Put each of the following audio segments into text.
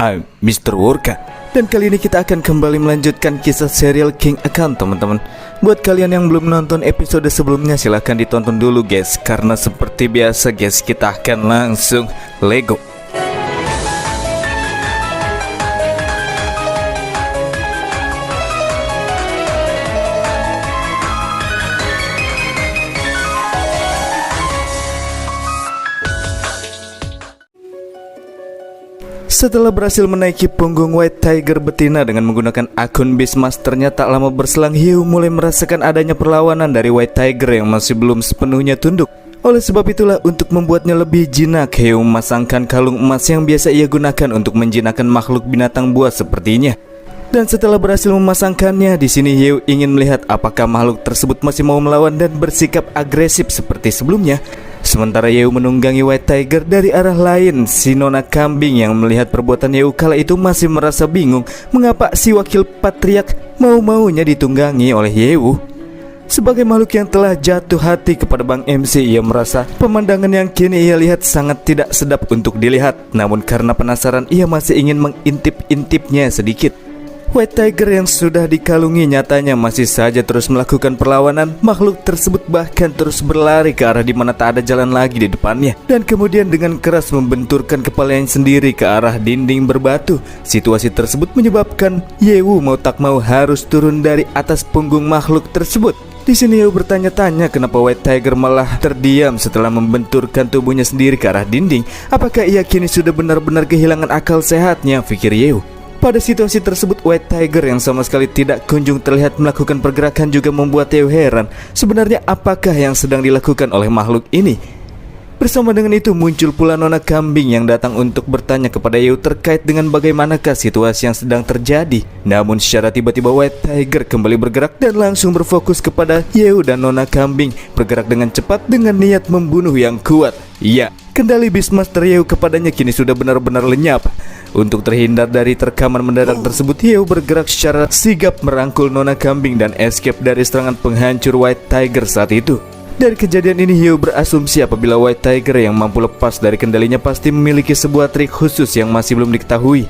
I'm Mr. Worka. Dan kali ini kita akan kembali melanjutkan kisah serial King Account, teman-teman. Buat kalian yang belum nonton episode sebelumnya, silahkan ditonton dulu guys. Karena seperti biasa guys, kita akan langsung Lego. Setelah berhasil menaiki punggung White Tiger betina dengan menggunakan akun Beastmasternya, tak lama berselang Hyew mulai merasakan adanya perlawanan dari White Tiger yang masih belum sepenuhnya tunduk. Oleh sebab itulah, untuk membuatnya lebih jinak, Hyew memasangkan kalung emas yang biasa ia gunakan untuk menjinakkan makhluk binatang buas sepertinya. Dan setelah berhasil memasangkannya, di sini Hyew ingin melihat apakah makhluk tersebut masih mau melawan dan bersikap agresif seperti sebelumnya. Sementara Hyew menunggangi White Tiger dari arah lain, si nona kambing yang melihat perbuatan Hyew kala itu masih merasa bingung mengapa si wakil patriark mau-maunya ditunggangi oleh Hyew. Sebagai makhluk yang telah jatuh hati kepada Bang MC, ia merasa pemandangan yang kini ia lihat sangat tidak sedap untuk dilihat. Namun karena penasaran, ia masih ingin mengintip-intipnya sedikit. White Tiger yang sudah dikalungi nyatanya masih saja terus melakukan perlawanan. Makhluk tersebut bahkan terus berlari ke arah di mana tak ada jalan lagi di depannya, dan kemudian dengan keras membenturkan kepalanya sendiri ke arah dinding berbatu. Situasi tersebut menyebabkan Hyew mau tak mau harus turun dari atas punggung makhluk tersebut. Di sini Hyew bertanya-tanya kenapa White Tiger malah terdiam setelah membenturkan tubuhnya sendiri ke arah dinding. Apakah ia kini sudah benar-benar kehilangan akal sehatnya, pikir Hyew. Pada situasi tersebut, White Tiger yang sama sekali tidak kunjung terlihat melakukan pergerakan juga membuat Hyew heran. Sebenarnya apakah yang sedang dilakukan oleh makhluk ini? Bersama dengan itu muncul pula nona kambing yang datang untuk bertanya kepada Hyew terkait dengan bagaimanakah situasi yang sedang terjadi. Namun secara tiba-tiba White Tiger kembali bergerak dan langsung berfokus kepada Hyew dan nona kambing, bergerak dengan cepat dengan niat membunuh yang kuat. Iya, kendali Beastmaster Hyew kepadanya kini sudah benar-benar lenyap. Untuk terhindar dari terkaman mendadak tersebut, Hyew bergerak secara sigap merangkul nona kambing dan escape dari serangan penghancur White Tiger saat itu. Dari kejadian ini, Hyew berasumsi apabila White Tiger yang mampu lepas dari kendalinya pasti memiliki sebuah trik khusus yang masih belum diketahui.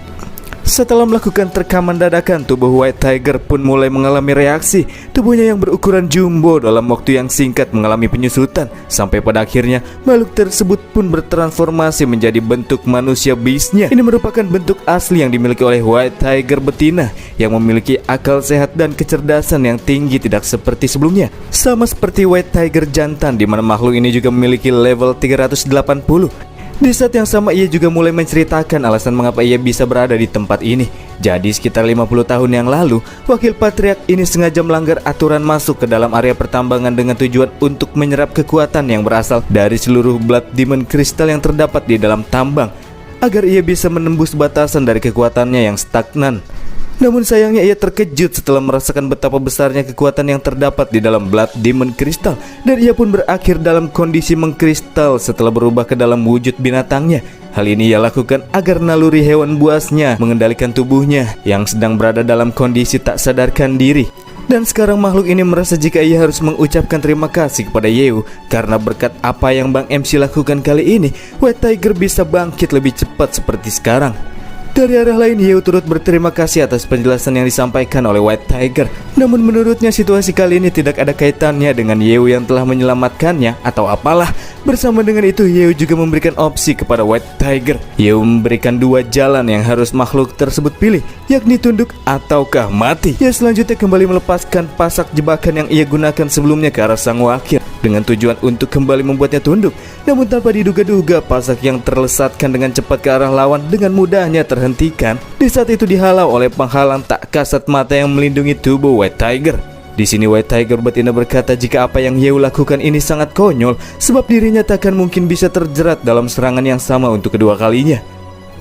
Setelah melakukan terkaman dadakan, tubuh White Tiger pun mulai mengalami reaksi. Tubuhnya yang berukuran jumbo dalam waktu yang singkat mengalami penyusutan, sampai pada akhirnya makhluk tersebut pun bertransformasi menjadi bentuk manusia beastnya. Ini merupakan bentuk asli yang dimiliki oleh White Tiger betina yang memiliki akal sehat dan kecerdasan yang tinggi, tidak seperti sebelumnya. Sama seperti White Tiger jantan, di mana makhluk ini juga memiliki level 380. Di saat yang sama ia juga mulai menceritakan alasan mengapa ia bisa berada di tempat ini. Jadi sekitar 50 tahun yang lalu, wakil patriark ini sengaja melanggar aturan masuk ke dalam area pertambangan dengan tujuan untuk menyerap kekuatan yang berasal dari seluruh Blood Demon Crystal yang terdapat di dalam tambang, agar ia bisa menembus batasan dari kekuatannya yang stagnan. Namun sayangnya ia terkejut setelah merasakan betapa besarnya kekuatan yang terdapat di dalam Blood Demon Crystal, dan ia pun berakhir dalam kondisi mengkristal setelah berubah ke dalam wujud binatangnya. Hal ini ia lakukan agar naluri hewan buasnya mengendalikan tubuhnya yang sedang berada dalam kondisi tak sadarkan diri. Dan sekarang makhluk ini merasa jika ia harus mengucapkan terima kasih kepada Hyew, karena berkat apa yang Bang MC lakukan kali ini, White Tiger bisa bangkit lebih cepat seperti sekarang. Dari arah lain, Hyew turut berterima kasih atas penjelasan yang disampaikan oleh White Tiger. Namun menurutnya situasi kali ini tidak ada kaitannya dengan Hyew yang telah menyelamatkannya atau apalah. Bersama dengan itu, Hyew juga memberikan opsi kepada White Tiger. Hyew memberikan dua jalan yang harus makhluk tersebut pilih, yakni tunduk ataukah mati. Ia selanjutnya kembali melepaskan pasak jebakan yang ia gunakan sebelumnya ke arah sang wakil, dengan tujuan untuk kembali membuatnya tunduk. Namun tanpa diduga-duga, pasak yang terlesatkan dengan cepat ke arah lawan dengan mudahnya terhentikan. Di saat itu dihalau oleh penghalang tak kasat mata yang melindungi tubuh White Tiger. Di sini White Tiger betina berkata jika apa yang Hyew lakukan ini sangat konyol, sebab dirinya takkan mungkin bisa terjerat dalam serangan yang sama untuk kedua kalinya.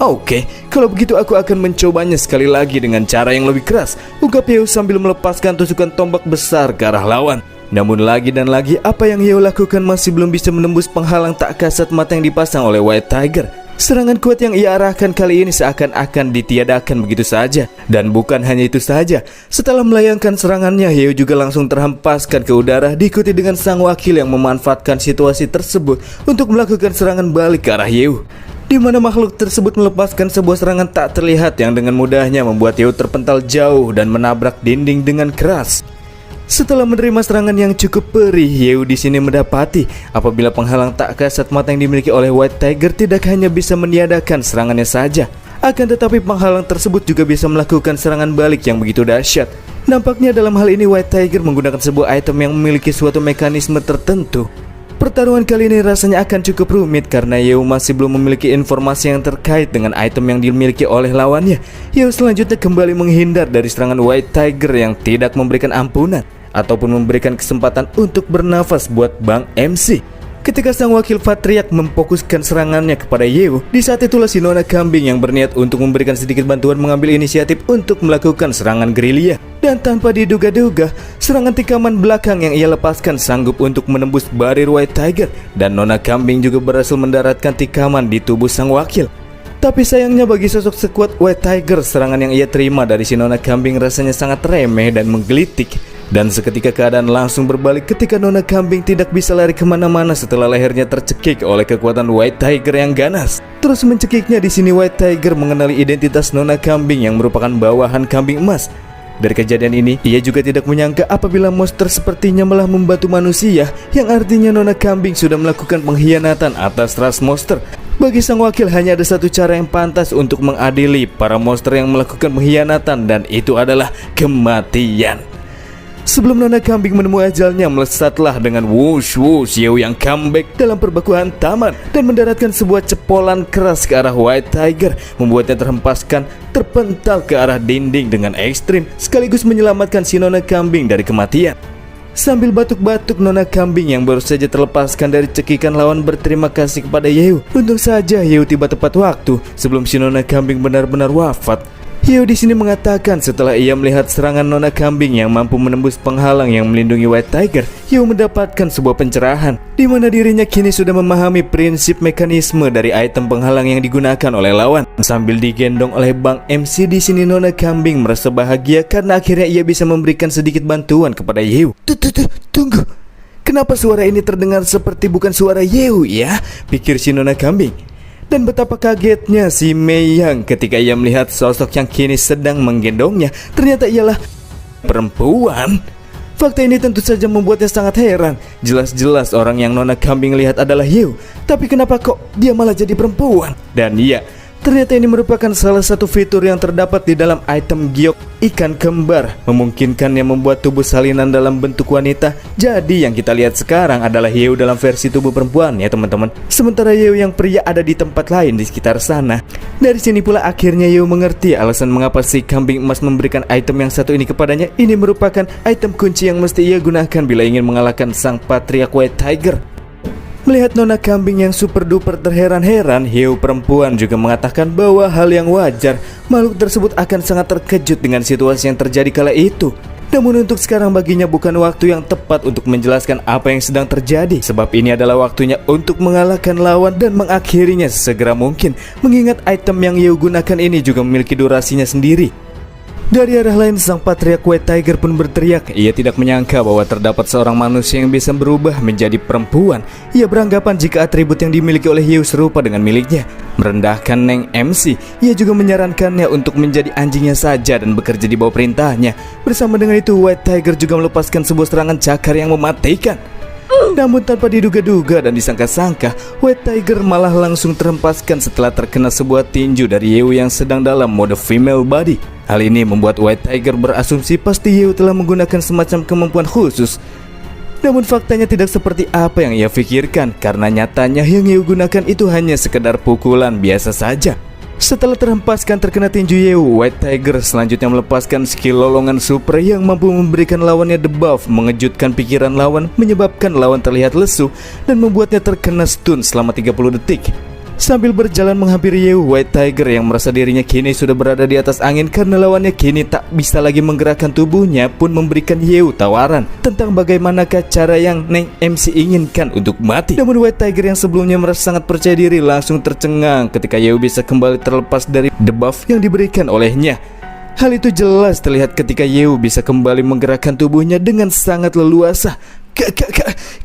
Oke, kalau begitu aku akan mencobanya sekali lagi dengan cara yang lebih keras, ungkap Hyew sambil melepaskan tusukan tombak besar ke arah lawan. Namun lagi dan lagi apa yang Hyew lakukan masih belum bisa menembus penghalang tak kasat mata yang dipasang oleh White Tiger. Serangan kuat yang ia arahkan kali ini seakan-akan ditiadakan begitu saja. Dan bukan hanya itu saja, setelah melayangkan serangannya, Hyew juga langsung terhempaskan ke udara, diikuti dengan sang wakil yang memanfaatkan situasi tersebut untuk melakukan serangan balik ke arah Hyew. di mana makhluk tersebut melepaskan sebuah serangan tak terlihat yang dengan mudahnya membuat Yeo terpental jauh dan menabrak dinding dengan keras. Setelah menerima serangan yang cukup perih, Yeo di sini mendapati apabila penghalang tak kasat mata yang dimiliki oleh White Tiger tidak hanya bisa meniadakan serangannya saja, akan tetapi penghalang tersebut juga bisa melakukan serangan balik yang begitu dahsyat. Nampaknya dalam hal ini White Tiger menggunakan sebuah item yang memiliki suatu mekanisme tertentu. Pertarungan kali ini rasanya akan cukup rumit karena Yeo masih belum memiliki informasi yang terkait dengan item yang dimiliki oleh lawannya. Yeo selanjutnya kembali menghindar dari serangan White Tiger yang tidak memberikan ampunan ataupun memberikan kesempatan untuk bernafas buat Bang MC. Ketika sang wakil Patriark memfokuskan serangannya kepada Yeo, di saat itulah si Nona Kambing yang berniat untuk memberikan sedikit bantuan mengambil inisiatif untuk melakukan serangan gerilya. Dan tanpa diduga-duga, serangan tikaman belakang yang ia lepaskan sanggup untuk menembus barir White Tiger, dan Nona Kambing juga berhasil mendaratkan tikaman di tubuh sang wakil. Tapi sayangnya bagi sosok sekuat White Tiger, serangan yang ia terima dari si Nona Kambing rasanya sangat remeh dan menggelitik. Dan seketika keadaan langsung berbalik ketika Nona Kambing tidak bisa lari kemana-mana setelah lehernya tercekik oleh kekuatan White Tiger yang ganas. Terus mencekiknya di sini White Tiger mengenali identitas Nona Kambing yang merupakan bawahan kambing emas. Dari kejadian ini, ia juga tidak menyangka apabila monster sepertinya malah membantu manusia, yang artinya Nona Kambing sudah melakukan pengkhianatan atas ras monster. Bagi sang wakil hanya ada satu cara yang pantas untuk mengadili para monster yang melakukan pengkhianatan, dan itu adalah kematian. Sebelum Nona Kambing menemui ajalnya, melesatlah dengan wush Yeo yang comeback dalam perbakuan taman dan mendaratkan sebuah cepolan keras ke arah White Tiger, membuatnya terhempaskan terpental ke arah dinding dengan ekstrim, sekaligus menyelamatkan si Nona Kambing dari kematian. Sambil batuk-batuk, Nona Kambing yang baru saja terlepaskan dari cekikan lawan berterima kasih kepada Yeo. Untung saja Yeo tiba tepat waktu sebelum si Nona Kambing benar-benar wafat. Yeo di sini mengatakan setelah ia melihat serangan Nona Kambing yang mampu menembus penghalang yang melindungi White Tiger, Yeo mendapatkan sebuah pencerahan di mana dirinya kini sudah memahami prinsip mekanisme dari item penghalang yang digunakan oleh lawan. Sambil digendong oleh Bang MC di sini, Nona Kambing merasa bahagia karena akhirnya ia bisa memberikan sedikit bantuan kepada Yeo. Tunggu. Kenapa suara ini terdengar seperti bukan suara Yeo ya? Pikir si Nona Kambing. Dan betapa kagetnya si Mei Yang ketika ia melihat sosok yang kini sedang menggendongnya ternyata ialah perempuan. Fakta ini tentu saja membuatnya sangat heran. Jelas-jelas orang yang Nona Kambing lihat adalah Yeo, tapi kenapa kok dia malah jadi perempuan? Dan iya, ternyata ini merupakan salah satu fitur yang terdapat di dalam item giok ikan kembar, memungkinkannya membuat tubuh salinan dalam bentuk wanita. Jadi yang kita lihat sekarang adalah Yeo dalam versi tubuh perempuan ya teman-teman. Sementara Yeo yang pria ada di tempat lain di sekitar sana. Dari sini pula akhirnya Yeo mengerti alasan mengapa si kambing emas memberikan item yang satu ini kepadanya. Ini merupakan item kunci yang mesti ia gunakan bila ingin mengalahkan sang Patriark White Tiger. Melihat Nona Kambing yang super duper terheran-heran, Yeo perempuan juga mengatakan bahwa hal yang wajar, makhluk tersebut akan sangat terkejut dengan situasi yang terjadi kala itu. Namun untuk sekarang baginya bukan waktu yang tepat untuk menjelaskan apa yang sedang terjadi, sebab ini adalah waktunya untuk mengalahkan lawan dan mengakhirinya sesegera mungkin, mengingat item yang Yeo gunakan ini juga memiliki durasinya sendiri. Dari arah lain, sang Patriark White Tiger pun berteriak. Ia tidak menyangka bahwa terdapat seorang manusia yang bisa berubah menjadi perempuan. Ia beranggapan jika atribut yang dimiliki oleh Yeo serupa dengan miliknya. Merendahkan Neng MC, ia juga menyarankannya untuk menjadi anjingnya saja dan bekerja di bawah perintahnya. Bersama dengan itu, White Tiger juga melepaskan sebuah serangan cakar yang mematikan. Namun tanpa diduga-duga dan disangka-sangka, White Tiger malah langsung terhempaskan setelah terkena sebuah tinju dari Yeo yang sedang dalam mode female body. Hal ini membuat White Tiger berasumsi pasti Yeo telah menggunakan semacam kemampuan khusus. Namun faktanya tidak seperti apa yang ia pikirkan, karena nyatanya yang Yeo gunakan itu hanya sekedar pukulan biasa saja. Setelah terhempaskan terkena tinju Yeo, White Tiger selanjutnya melepaskan skill lolongan super yang mampu memberikan lawannya debuff, mengejutkan pikiran lawan, menyebabkan lawan terlihat lesu dan membuatnya terkena stun selama 30 detik. Sambil berjalan menghampiri Yeo, White Tiger yang merasa dirinya kini sudah berada di atas angin karena lawannya kini tak bisa lagi menggerakkan tubuhnya, pun memberikan Yeo tawaran tentang bagaimanakah cara yang Neng MC inginkan untuk mati. Namun White Tiger yang sebelumnya merasa sangat percaya diri langsung tercengang ketika Yeo bisa kembali terlepas dari debuff yang diberikan olehnya. Hal itu jelas terlihat ketika Yeo bisa kembali menggerakkan tubuhnya dengan sangat leluasa.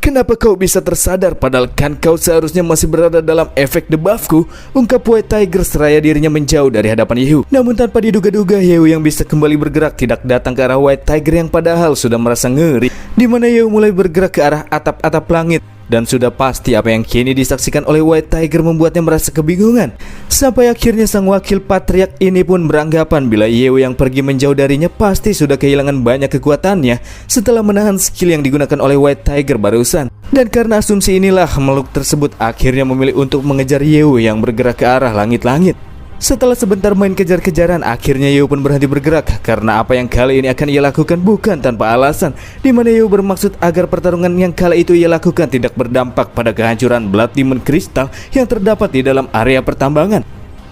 Kenapa kau bisa tersadar padahal kan kau seharusnya masih berada dalam efek debuffku? Ungkap White Tiger seraya dirinya menjauh dari hadapan Yehu. Namun tanpa diduga-duga Yehu yang bisa kembali bergerak tidak datang ke arah White Tiger yang padahal sudah merasa ngeri, di mana Yehu mulai bergerak ke arah atap-atap langit. Dan sudah pasti apa yang kini disaksikan oleh White Tiger membuatnya merasa kebingungan. Sampai akhirnya sang wakil patriark ini pun beranggapan bila Yehu yang pergi menjauh darinya pasti sudah kehilangan banyak kekuatannya setelah menahan skill yang digunakan oleh White Tiger barusan. Dan karena asumsi inilah makhluk tersebut akhirnya memilih untuk mengejar Yehu yang bergerak ke arah langit-langit. Setelah sebentar main kejar-kejaran, akhirnya Yehu pun berhenti bergerak karena apa yang kali ini akan ia lakukan bukan tanpa alasan, di mana Yehu bermaksud agar pertarungan yang kali itu ia lakukan tidak berdampak pada kehancuran Blood Demon Crystal yang terdapat di dalam area pertambangan.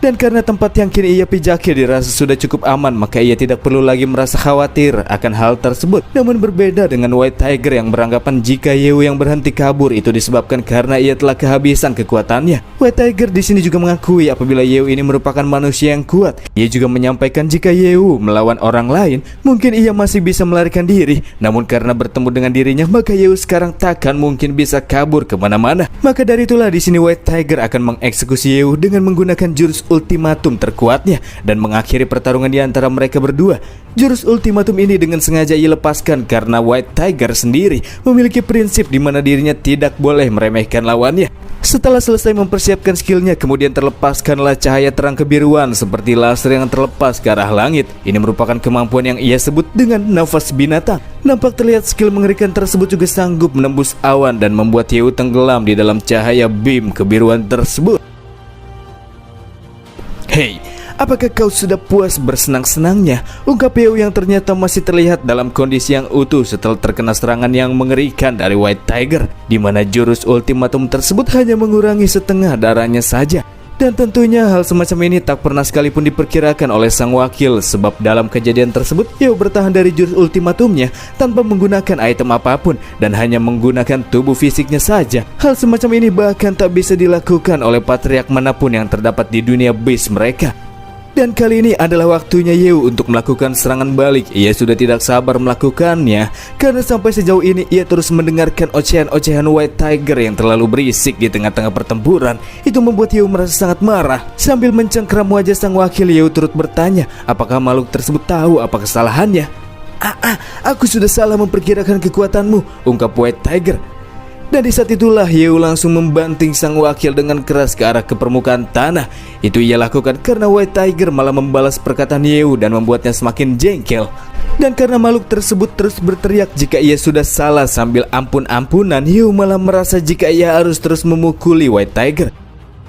Dan karena tempat yang kini ia pijaki dirasa sudah cukup aman, maka ia tidak perlu lagi merasa khawatir akan hal tersebut. Namun berbeda dengan White Tiger yang beranggapan jika Yehu yang berhenti kabur itu disebabkan karena ia telah kehabisan kekuatannya. White Tiger di sini juga mengakui apabila Yehu ini merupakan manusia yang kuat. Ia juga menyampaikan jika Yehu melawan orang lain, mungkin ia masih bisa melarikan diri. Namun karena bertemu dengan dirinya, maka Yehu sekarang takkan mungkin bisa kabur kemana-mana. Maka dari itulah di sini White Tiger akan mengeksekusi Yehu dengan menggunakan jurus ultimatum terkuatnya dan mengakhiri pertarungan di antara mereka berdua. Jurus ultimatum ini dengan sengaja ia lepaskan karena White Tiger sendiri memiliki prinsip di mana dirinya tidak boleh meremehkan lawannya. Setelah selesai mempersiapkan skillnya, kemudian terlepaskanlah cahaya terang kebiruan seperti laser yang terlepas ke arah langit. Ini merupakan kemampuan yang ia sebut dengan nafas binatang. Nampak terlihat skill mengerikan tersebut juga sanggup menembus awan dan membuat Yehu tenggelam di dalam cahaya beam kebiruan tersebut. Hei, apakah kau sudah puas bersenang-senangnya? Ungkap Yehu yang ternyata masih terlihat dalam kondisi yang utuh setelah terkena serangan yang mengerikan dari White Tiger, di mana jurus ultimatum tersebut hanya mengurangi setengah darahnya saja. Dan tentunya hal semacam ini tak pernah sekalipun diperkirakan oleh sang wakil, sebab dalam kejadian tersebut Yehu bertahan dari jurus ultimatumnya tanpa menggunakan item apapun dan hanya menggunakan tubuh fisiknya saja. Hal semacam ini bahkan tak bisa dilakukan oleh patriark manapun yang terdapat di dunia base mereka. Dan kali ini adalah waktunya Yehu untuk melakukan serangan balik. Ia sudah tidak sabar melakukannya karena sampai sejauh ini ia terus mendengarkan ocehan-ocehan White Tiger yang terlalu berisik di tengah-tengah pertempuran. Itu membuat Yehu merasa sangat marah. Sambil mencengkeram wajah sang wakil, Yehu turut bertanya apakah makhluk tersebut tahu apa kesalahannya. Aku sudah salah memperkirakan kekuatanmu, ungkap White Tiger. Dan di saat itulah Yehu langsung membanting sang wakil dengan keras ke arah ke permukaan tanah. Itu ia lakukan karena White Tiger malah membalas perkataan Yehu dan membuatnya semakin jengkel. Dan karena makhluk tersebut terus berteriak jika ia sudah salah sambil ampun-ampunan, Yehu malah merasa jika ia harus terus memukuli White Tiger.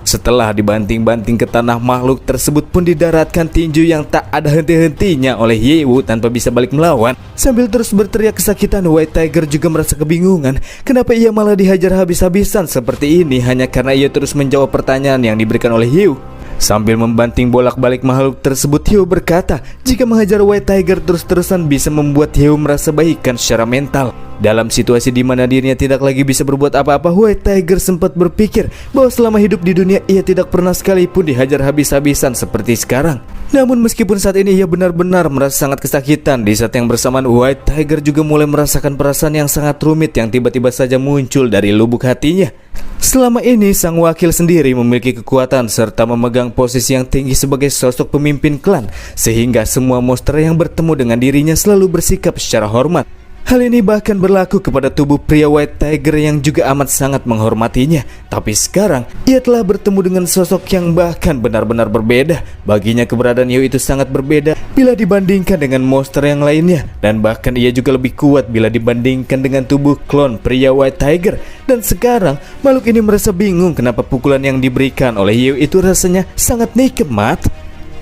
Setelah dibanting-banting ke tanah, makhluk tersebut pun didaratkan tinju yang tak ada henti-hentinya oleh Yehu tanpa bisa balik melawan. Sambil terus berteriak kesakitan, White Tiger juga merasa kebingungan kenapa ia malah dihajar habis-habisan seperti ini hanya karena ia terus menjawab pertanyaan yang diberikan oleh Yehu. Sambil membanting bolak-balik makhluk tersebut, Yehu berkata jika menghajar White Tiger terus-terusan bisa membuat Yehu merasa baikan secara mental. Dalam situasi di mana dirinya tidak lagi bisa berbuat apa-apa, White Tiger sempat berpikir bahwa selama hidup di dunia ia tidak pernah sekalipun dihajar habis-habisan seperti sekarang. Namun meskipun saat ini ia benar-benar merasa sangat kesakitan, di saat yang bersamaan White Tiger juga mulai merasakan perasaan yang sangat rumit yang tiba-tiba saja muncul dari lubuk hatinya. Selama ini sang wakil sendiri memiliki kekuatan serta memegang posisi yang tinggi sebagai sosok pemimpin klan, sehingga semua monster yang bertemu dengan dirinya selalu bersikap secara hormat. Hal ini bahkan berlaku kepada tubuh pria White Tiger yang juga amat sangat menghormatinya. Tapi sekarang ia telah bertemu dengan sosok yang bahkan benar-benar berbeda. Baginya keberadaan Yehu itu sangat berbeda bila dibandingkan dengan monster yang lainnya, dan bahkan ia juga lebih kuat bila dibandingkan dengan tubuh klon pria White Tiger. Dan sekarang makhluk ini merasa bingung kenapa pukulan yang diberikan oleh Yehu itu rasanya sangat nikmat.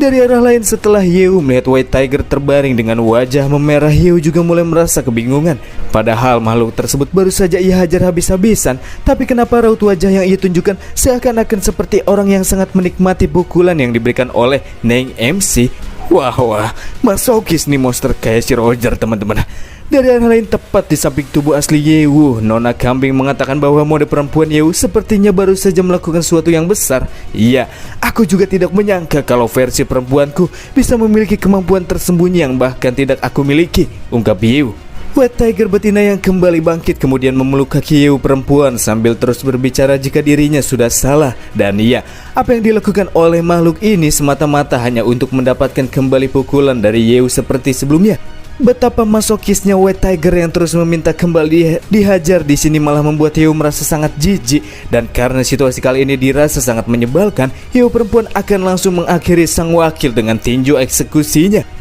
Dari arah lain, setelah Yehu melihat White Tiger terbaring dengan wajah memerah, Yehu juga mulai merasa kebingungan. Padahal makhluk tersebut baru saja ia hajar habis-habisan, tapi kenapa raut wajah yang ia tunjukkan seakan-akan seperti orang yang sangat menikmati pukulan yang diberikan oleh Neng MC. Wah, masokis nih monster kayak si Roger, teman-teman. Dari arah lain tepat di samping tubuh asli Yehu, Nona Kambing mengatakan bahwa mode perempuan Yehu sepertinya baru saja melakukan sesuatu yang besar. Iya, aku juga tidak menyangka kalau versi perempuanku bisa memiliki kemampuan tersembunyi yang bahkan tidak aku miliki, ungkap Yehu. White Tiger betina yang kembali bangkit kemudian memeluk kaki hiu perempuan sambil terus berbicara jika dirinya sudah salah. Dan iya, apa yang dilakukan oleh makhluk ini semata-mata hanya untuk mendapatkan kembali pukulan dari hiu seperti sebelumnya. Betapa masokisnya White Tiger yang terus meminta kembali dihajar di sini malah membuat hiu merasa sangat jijik. Dan karena situasi kali ini dirasa sangat menyebalkan, hiu perempuan akan langsung mengakhiri sang wakil dengan tinju eksekusinya.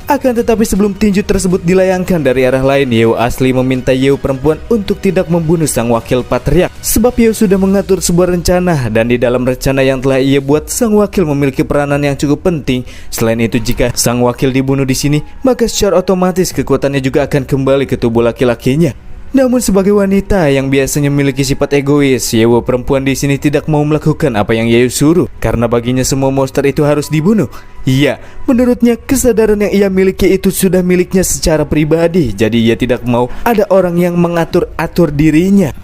Akan tetapi sebelum tinju tersebut dilayangkan dari arah lain, hiu asli meminta hiu perempuan untuk tidak membunuh sang wakil patriark. Sebab hiu sudah mengatur sebuah rencana, dan di dalam rencana yang telah ia buat, sang wakil memiliki peranan yang cukup penting. Selain itu, jika sang wakil dibunuh di sini, maka secara otomatis kekuatannya juga akan kembali ke tubuh laki-lakinya. Namun sebagai wanita yang biasanya memiliki sifat egois, Yewo perempuan di sini tidak mau melakukan apa yang Yew suruh karena baginya semua monster itu harus dibunuh. Iya, menurutnya kesadaran yang ia miliki itu sudah miliknya secara pribadi, jadi ia tidak mau ada orang yang mengatur-atur dirinya.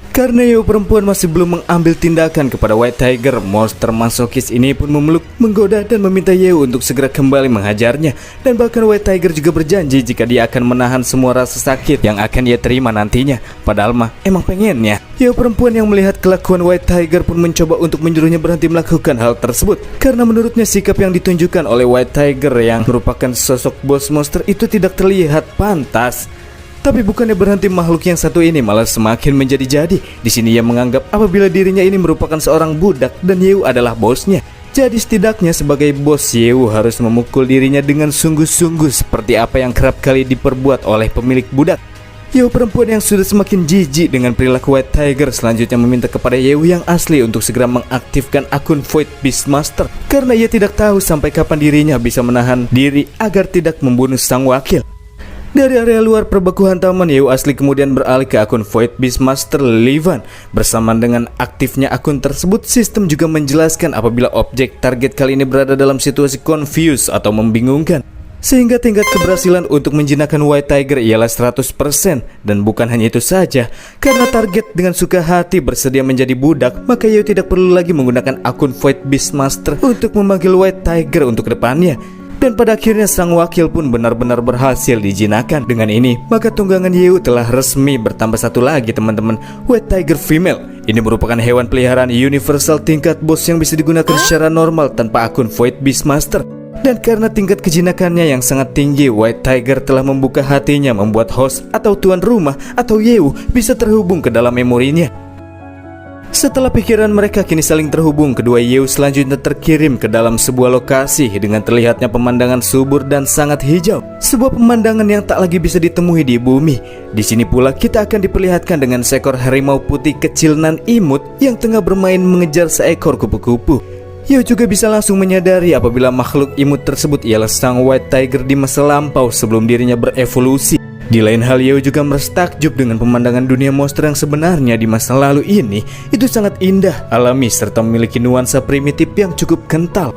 Karena Yew perempuan masih belum mengambil tindakan kepada White Tiger, monster masokis ini pun memeluk, menggoda dan meminta Yew untuk segera kembali menghajarnya. Dan bahkan White Tiger juga berjanji jika dia akan menahan semua rasa sakit yang akan ia terima nantinya. Padahal mah emang pengennya. Yew perempuan yang melihat kelakuan White Tiger pun mencoba untuk menyuruhnya berhenti melakukan hal tersebut. Karena menurutnya sikap yang ditunjukkan oleh White Tiger yang merupakan sosok bos monster itu tidak terlihat pantas. Tapi bukannya berhenti, makhluk yang satu ini malah semakin menjadi-jadi. Di sini ia menganggap apabila dirinya ini merupakan seorang budak dan Yew adalah bosnya. Jadi setidaknya sebagai bos, Yew harus memukul dirinya dengan sungguh-sungguh seperti apa yang kerap kali diperbuat oleh pemilik budak. Yew perempuan yang sudah semakin jijik dengan perilaku White Tiger selanjutnya meminta kepada Yew yang asli untuk segera mengaktifkan akun Void Beastmaster, karena ia tidak tahu sampai kapan dirinya bisa menahan diri agar tidak membunuh sang wakil. Dari area luar perbakuhan taman, Yew asli kemudian beralih ke akun Void Beastmaster Livan. Bersamaan dengan aktifnya akun tersebut, sistem juga menjelaskan apabila objek target kali ini berada dalam situasi confused atau membingungkan, sehingga tingkat keberhasilan untuk menjinakkan White Tiger ialah 100%. Dan bukan hanya itu saja, karena target dengan suka hati bersedia menjadi budak, maka Yew tidak perlu lagi menggunakan akun Void Beastmaster untuk memanggil White Tiger untuk kedepannya. Dan pada akhirnya sang wakil pun benar-benar berhasil dijinakkan. Dengan ini, maka tunggangan Yew telah resmi bertambah satu lagi, teman-teman, White Tiger Female. Ini merupakan hewan peliharaan universal tingkat bos yang bisa digunakan secara normal tanpa akun Void Beastmaster. Dan karena tingkat kejinakannya yang sangat tinggi, White Tiger telah membuka hatinya membuat host atau tuan rumah atau Yew bisa terhubung ke dalam memorinya. Setelah pikiran mereka kini saling terhubung, kedua Yew selanjutnya terkirim ke dalam sebuah lokasi dengan terlihatnya pemandangan subur dan sangat hijau. Sebuah pemandangan yang tak lagi bisa ditemui di bumi. Di sini pula kita akan diperlihatkan dengan seekor harimau putih kecil nan imut yang tengah bermain mengejar seekor kupu-kupu. Yew juga bisa langsung menyadari apabila makhluk imut tersebut ialah sang White Tiger di masa lampau sebelum dirinya berevolusi. Di lain hal, Yew juga merasa takjub dengan pemandangan dunia monster yang sebenarnya di masa lalu ini itu sangat indah, alami, serta memiliki nuansa primitif yang cukup kental.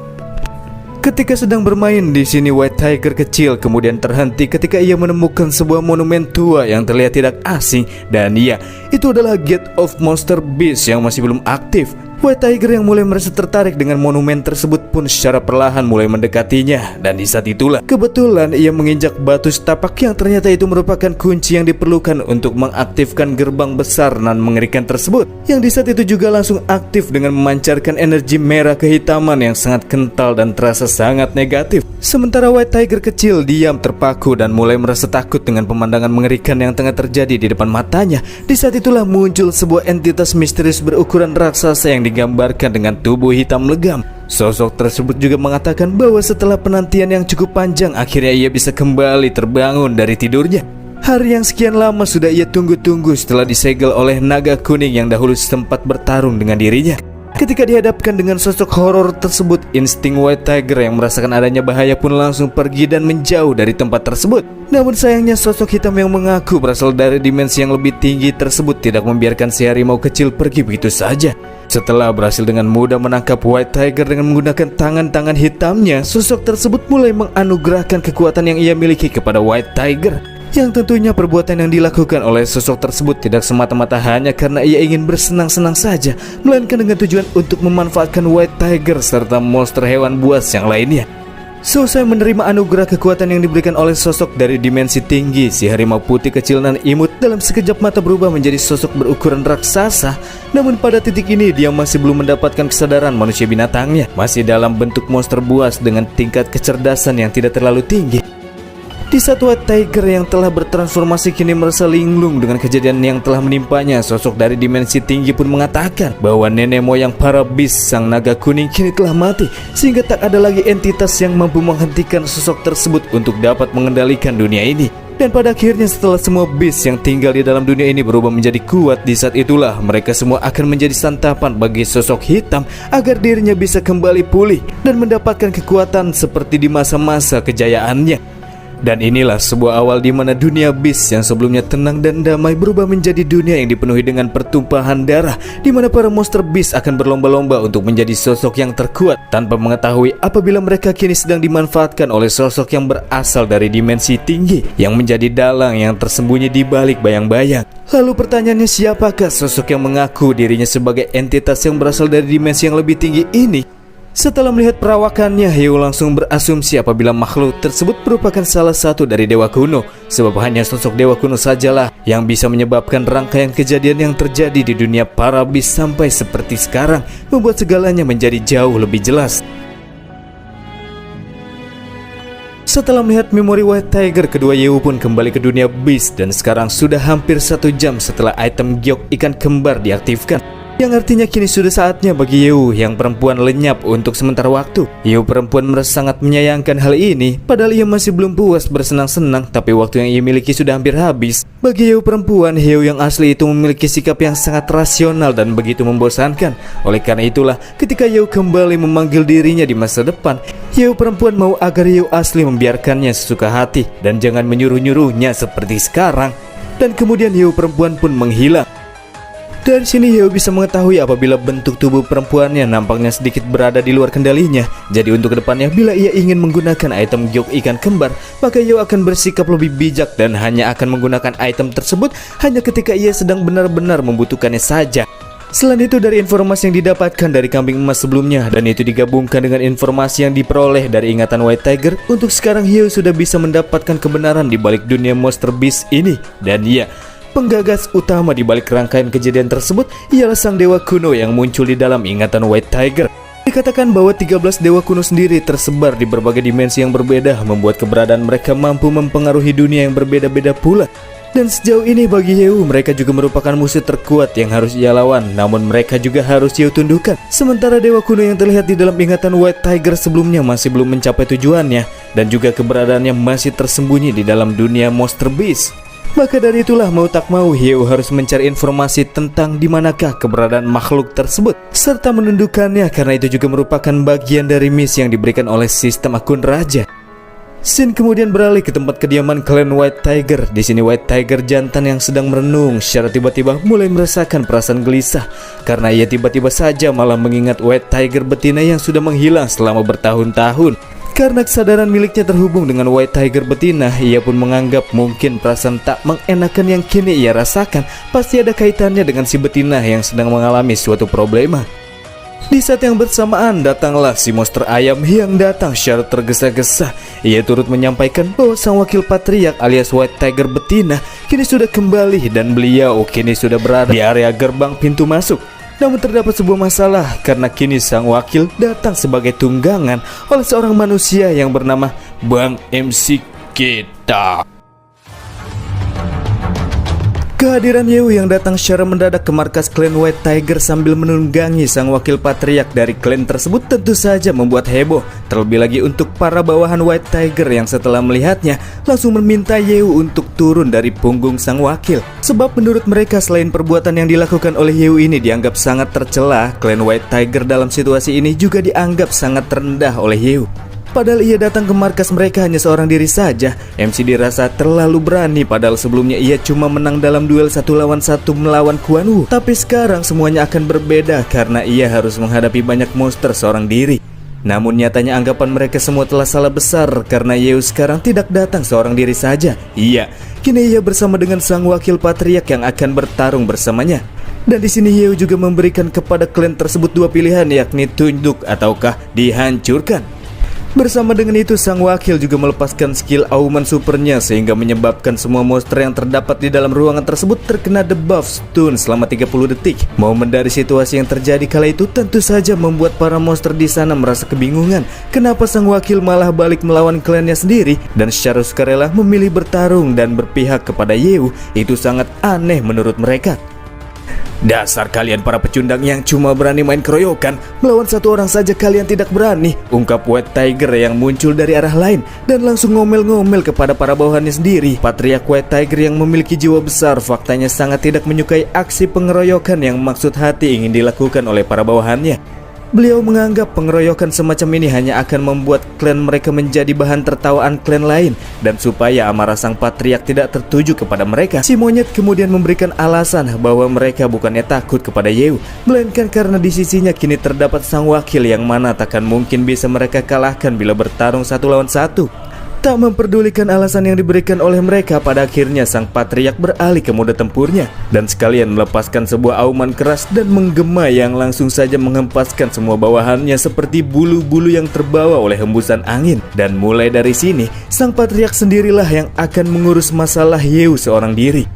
Ketika sedang bermain di sini, White Tiger kecil kemudian terhenti ketika ia menemukan sebuah monumen tua yang terlihat tidak asing. Dan iya, itu adalah Gate of Monster Beast yang masih belum aktif. White Tiger yang mulai merasa tertarik dengan monumen tersebut pun secara perlahan mulai mendekatinya. Dan di saat itulah kebetulan ia menginjak batu setapak yang ternyata itu merupakan kunci yang diperlukan untuk mengaktifkan gerbang besar nan mengerikan tersebut, yang di saat itu juga langsung aktif dengan memancarkan energi merah kehitaman yang sangat kental dan terasa sangat negatif. Sementara White Tiger kecil diam terpaku dan mulai merasa takut dengan pemandangan mengerikan yang tengah terjadi di depan matanya. Di saat itulah muncul sebuah entitas misterius berukuran raksasa yang digambarkan dengan tubuh hitam legam. Sosok tersebut juga mengatakan bahwa setelah penantian yang cukup panjang, akhirnya ia bisa kembali terbangun dari tidurnya. Hari yang sekian lama sudah ia tunggu-tunggu setelah disegel oleh naga kuning yang dahulu sempat bertarung dengan dirinya. Ketika dihadapkan dengan sosok horor tersebut, insting White Tiger yang merasakan adanya bahaya pun langsung pergi dan menjauh dari tempat tersebut. Namun sayangnya sosok hitam yang mengaku berasal dari dimensi yang lebih tinggi tersebut tidak membiarkan si harimau kecil pergi begitu saja. Setelah berhasil dengan mudah menangkap White Tiger dengan menggunakan tangan-tangan hitamnya, sosok tersebut mulai menganugerahkan kekuatan yang ia miliki kepada White Tiger. Yang tentunya perbuatan yang dilakukan oleh sosok tersebut tidak semata-mata hanya karena ia ingin bersenang-senang saja, melainkan dengan tujuan untuk memanfaatkan White Tiger serta monster hewan buas yang lainnya. Selesai menerima anugerah kekuatan yang diberikan oleh sosok dari dimensi tinggi, si harimau putih kecil nan imut dalam sekejap mata berubah menjadi sosok berukuran raksasa. Namun pada titik ini dia masih belum mendapatkan kesadaran manusia binatangnya, masih dalam bentuk monster buas dengan tingkat kecerdasan yang tidak terlalu tinggi. Di saat White Tiger yang telah bertransformasi kini merasa linglung dengan kejadian yang telah menimpanya, sosok dari dimensi tinggi pun mengatakan bahwa nenek moyang para beast sang naga kuning kini telah mati, sehingga tak ada lagi entitas yang mampu menghentikan sosok tersebut untuk dapat mengendalikan dunia ini. Dan pada akhirnya setelah semua beast yang tinggal di dalam dunia ini berubah menjadi kuat, di saat itulah mereka semua akan menjadi santapan bagi sosok hitam agar dirinya bisa kembali pulih dan mendapatkan kekuatan seperti di masa-masa kejayaannya. Dan inilah sebuah awal di mana dunia beast yang sebelumnya tenang dan damai berubah menjadi dunia yang dipenuhi dengan pertumpahan darah, di mana para monster beast akan berlomba-lomba untuk menjadi sosok yang terkuat tanpa mengetahui apabila mereka kini sedang dimanfaatkan oleh sosok yang berasal dari dimensi tinggi yang menjadi dalang yang tersembunyi di balik bayang-bayang. Lalu pertanyaannya, siapakah sosok yang mengaku dirinya sebagai entitas yang berasal dari dimensi yang lebih tinggi ini? Setelah melihat perawakannya, Hieu langsung berasumsi apabila makhluk tersebut merupakan salah satu dari dewa kuno, sebab hanya sosok dewa kuno sajalah yang bisa menyebabkan rangkaian kejadian yang terjadi di dunia para beast sampai seperti sekarang, membuat segalanya menjadi jauh lebih jelas. Setelah melihat memori White Tiger, kedua Hieu pun kembali ke dunia beast, dan sekarang sudah hampir 1 jam setelah item giok ikan kembar diaktifkan, yang artinya kini sudah saatnya bagi Hieu yang perempuan lenyap untuk sementara waktu. Hieu perempuan merasa sangat menyayangkan hal ini, padahal ia masih belum puas bersenang-senang, tapi waktu yang ia miliki sudah hampir habis. Bagi Hieu perempuan, Hieu yang asli itu memiliki sikap yang sangat rasional dan begitu membosankan. Oleh karena itulah, ketika Hieu kembali memanggil dirinya di masa depan, Hieu perempuan mau agar Hieu asli membiarkannya sesuka hati dan jangan menyuruh-nyuruhnya seperti sekarang. Dan kemudian Hieu perempuan pun menghilang. Dari sini Hieu bisa mengetahui apabila bentuk tubuh perempuannya nampaknya sedikit berada di luar kendalinya. Jadi untuk kedepannya bila ia ingin menggunakan item giok ikan kembar, maka Hieu akan bersikap lebih bijak dan hanya akan menggunakan item tersebut hanya ketika ia sedang benar-benar membutuhkannya saja. Selain itu, dari informasi yang didapatkan dari kambing emas sebelumnya dan itu digabungkan dengan informasi yang diperoleh dari ingatan White Tiger, untuk sekarang Hieu sudah bisa mendapatkan kebenaran di balik dunia monster beast ini. Dan ya, penggagas utama di balik rangkaian kejadian tersebut ialah sang dewa kuno yang muncul di dalam ingatan White Tiger. Dikatakan bahwa 13 dewa kuno sendiri tersebar di berbagai dimensi yang berbeda, membuat keberadaan mereka mampu mempengaruhi dunia yang berbeda-beda pula. Dan sejauh ini bagi Hieu, mereka juga merupakan musuh terkuat yang harus ia lawan, namun mereka juga harus Hieu tundukkan. Sementara dewa kuno yang terlihat di dalam ingatan White Tiger sebelumnya masih belum mencapai tujuannya, dan juga keberadaannya masih tersembunyi di dalam dunia monster beast. Maka dari itulah mau tak mau Hieu harus mencari informasi tentang di manakah keberadaan makhluk tersebut serta menundukkannya, karena itu juga merupakan bagian dari misi yang diberikan oleh sistem akun raja. Scene kemudian beralih ke tempat kediaman klan White Tiger. Di sini White Tiger jantan yang sedang merenung secara tiba-tiba mulai merasakan perasaan gelisah karena ia tiba-tiba saja malah mengingat White Tiger betina yang sudah menghilang selama bertahun-tahun. Karena kesadaran miliknya terhubung dengan White Tiger betina, ia pun menganggap mungkin perasaan tak mengenakan yang kini ia rasakan pasti ada kaitannya dengan si betina yang sedang mengalami suatu problema. Di saat yang bersamaan datanglah si monster ayam yang datang secara tergesa-gesa. Ia turut menyampaikan bahwa sang wakil patriark alias White Tiger betina kini sudah kembali dan beliau kini sudah berada di area gerbang pintu masuk. Namun terdapat sebuah masalah karena kini sang wakil datang sebagai tunggangan oleh seorang manusia yang bernama Bang MC kita. Kehadiran Hieu yang datang secara mendadak ke markas klan White Tiger sambil menunggangi sang wakil patriark dari klan tersebut tentu saja membuat heboh. Terlebih lagi untuk para bawahan White Tiger yang setelah melihatnya langsung meminta Hieu untuk turun dari punggung sang wakil. Sebab menurut mereka selain perbuatan yang dilakukan oleh Hieu ini dianggap sangat tercela, klan White Tiger dalam situasi ini juga dianggap sangat rendah oleh Hieu. Padahal ia datang ke markas mereka hanya seorang diri saja. MC dirasa terlalu berani, padahal sebelumnya ia cuma menang dalam duel 1 lawan 1 melawan Kuan Wu. Tapi sekarang semuanya akan berbeda karena ia harus menghadapi banyak monster seorang diri. Namun nyatanya anggapan mereka semua telah salah besar karena Hieu sekarang tidak datang seorang diri saja. Iya, kini ia bersama dengan sang wakil patriark yang akan bertarung bersamanya. Dan di sini Hieu juga memberikan kepada klan tersebut 2 pilihan, yakni tunduk ataukah dihancurkan. Bersama dengan itu, sang wakil juga melepaskan skill auman supernya sehingga menyebabkan semua monster yang terdapat di dalam ruangan tersebut terkena debuff stun selama 30 detik. Momen dari situasi yang terjadi kala itu tentu saja membuat para monster di sana merasa kebingungan. Kenapa sang wakil malah balik melawan klannya sendiri dan secara sukarela memilih bertarung dan berpihak kepada Yeu? Itu sangat aneh menurut mereka. Dasar kalian para pecundang yang cuma berani main keroyokan, melawan satu orang saja kalian tidak berani, ungkap White Tiger yang muncul dari arah lain dan langsung ngomel-ngomel kepada para bawahannya sendiri. Patriark White Tiger yang memiliki jiwa besar faktanya sangat tidak menyukai aksi pengeroyokan yang maksud hati ingin dilakukan oleh para bawahannya. Beliau menganggap pengeroyokan semacam ini hanya akan membuat klan mereka menjadi bahan tertawaan klan lain. Dan supaya amarah sang patriark tidak tertuju kepada mereka, si monyet kemudian memberikan alasan bahwa mereka bukannya takut kepada Yeu, melainkan karena di sisinya kini terdapat sang wakil yang mana takkan mungkin bisa mereka kalahkan bila bertarung satu lawan satu. Tak memperdulikan alasan yang diberikan oleh mereka, pada akhirnya sang patriark beralih ke mode tempurnya dan sekalian melepaskan sebuah auman keras dan menggema yang langsung saja menghempaskan semua bawahannya seperti bulu-bulu yang terbawa oleh hembusan angin. Dan mulai dari sini, sang patriark sendirilah yang akan mengurus masalah Yeu seorang diri.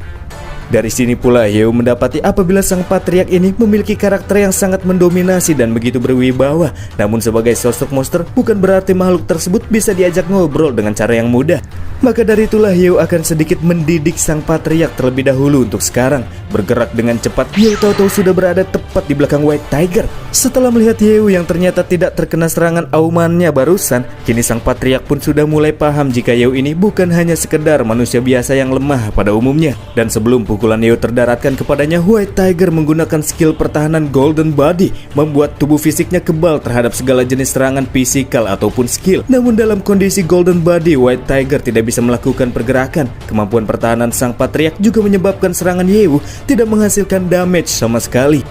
Dari sini pula Yeu mendapati apabila sang patriark ini memiliki karakter yang sangat mendominasi dan begitu berwibawa. Namun sebagai sosok monster bukan berarti makhluk tersebut bisa diajak ngobrol dengan cara yang mudah. Maka dari itulah Yeu akan sedikit mendidik sang patriark terlebih dahulu untuk sekarang. Bergerak dengan cepat, Yeu tahu-tahu sudah berada tepat di belakang White Tiger. Setelah melihat Yeu yang ternyata tidak terkena serangan aumannya barusan, kini sang patriark pun sudah mulai paham jika Yeu ini bukan hanya sekedar manusia biasa yang lemah pada umumnya. Dan sebelum pukulan Yeu terdaratkan kepadanya, White Tiger menggunakan skill pertahanan Golden Body, membuat tubuh fisiknya kebal terhadap segala jenis serangan fisikal ataupun skill. Namun dalam kondisi Golden Body, White Tiger tidak bisa melakukan pergerakan. Kemampuan pertahanan sang patriark juga menyebabkan serangan Yeu tidak menghasilkan damage sama sekali.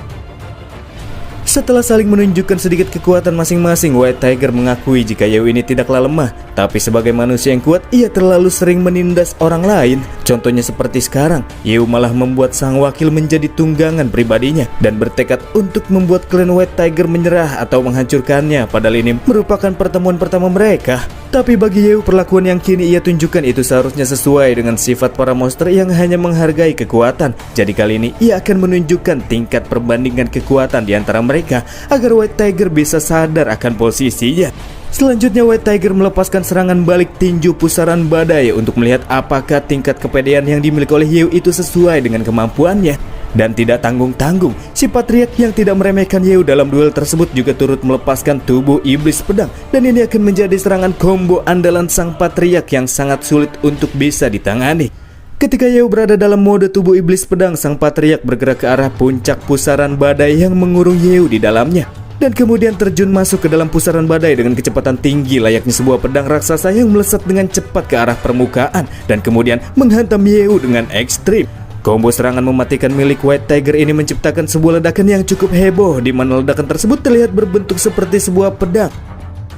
Setelah saling menunjukkan sedikit kekuatan masing-masing, White Tiger mengakui jika Yeu ini tidaklah lemah, tapi sebagai manusia yang kuat, ia terlalu sering menindas orang lain. Contohnya seperti sekarang, Yeu malah membuat sang wakil menjadi tunggangan pribadinya dan bertekad untuk membuat klan White Tiger menyerah atau menghancurkannya, padahal ini merupakan pertemuan pertama mereka. Tapi bagi Yeu, perlakuan yang kini ia tunjukkan itu seharusnya sesuai dengan sifat para monster yang hanya menghargai kekuatan. Jadi kali ini ia akan menunjukkan tingkat perbandingan kekuatan di antara mereka agar White Tiger bisa sadar akan posisinya. Selanjutnya White Tiger melepaskan serangan balik tinju pusaran badai untuk melihat apakah tingkat kepedean yang dimiliki oleh Yeu itu sesuai dengan kemampuannya. Dan tidak tanggung-tanggung, si patriark yang tidak meremehkan Yeu dalam duel tersebut juga turut melepaskan tubuh iblis pedang. Dan ini akan menjadi serangan combo andalan sang patriark yang sangat sulit untuk bisa ditangani. Ketika Yeu berada dalam mode tubuh iblis pedang, sang patriark bergerak ke arah puncak pusaran badai yang mengurung Yeu di dalamnya. Dan kemudian terjun masuk ke dalam pusaran badai dengan kecepatan tinggi layaknya sebuah pedang raksasa yang melesat dengan cepat ke arah permukaan dan kemudian menghantam Yeu dengan ekstrim. Combo serangan mematikan milik White Tiger ini menciptakan sebuah ledakan yang cukup heboh, di mana ledakan tersebut terlihat berbentuk seperti sebuah pedang.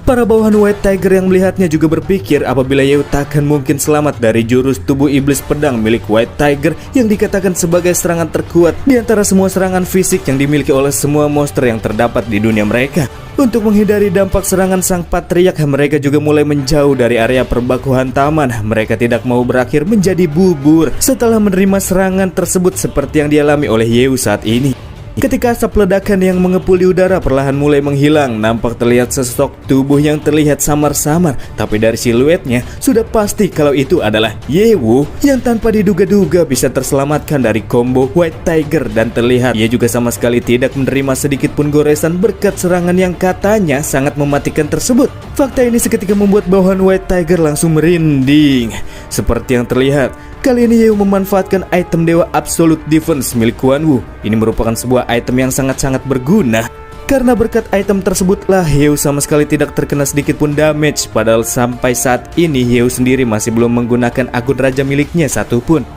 Para bawahan White Tiger yang melihatnya juga berpikir apabila Yeu takkan mungkin selamat dari jurus tubuh iblis pedang milik White Tiger yang dikatakan sebagai serangan terkuat di antara semua serangan fisik yang dimiliki oleh semua monster yang terdapat di dunia mereka. Untuk menghindari dampak serangan sang patriark, mereka juga mulai menjauh dari area perbakuhan taman. Mereka tidak mau berakhir menjadi bubur setelah menerima serangan tersebut seperti yang dialami oleh Yeu saat ini. Ketika asap ledakan yang mengepul di udara perlahan mulai menghilang, nampak terlihat sesosok tubuh yang terlihat samar-samar. Tapi dari siluetnya, sudah pasti kalau itu adalah Yeu yang tanpa diduga-duga bisa terselamatkan dari combo White Tiger. Dan terlihat ia juga sama sekali tidak menerima sedikit pun goresan berkat serangan yang katanya sangat mematikan tersebut. Fakta ini seketika membuat bawahan White Tiger langsung merinding. Seperti yang terlihat, kali ini Yeu memanfaatkan item Dewa Absolute Defense milik Quan Wu. Ini merupakan sebuah item yang sangat-sangat berguna. Karena berkat item tersebutlah Yeu sama sekali tidak terkena sedikit pun damage. Padahal sampai saat ini Yeu sendiri masih belum menggunakan akun raja miliknya satupun.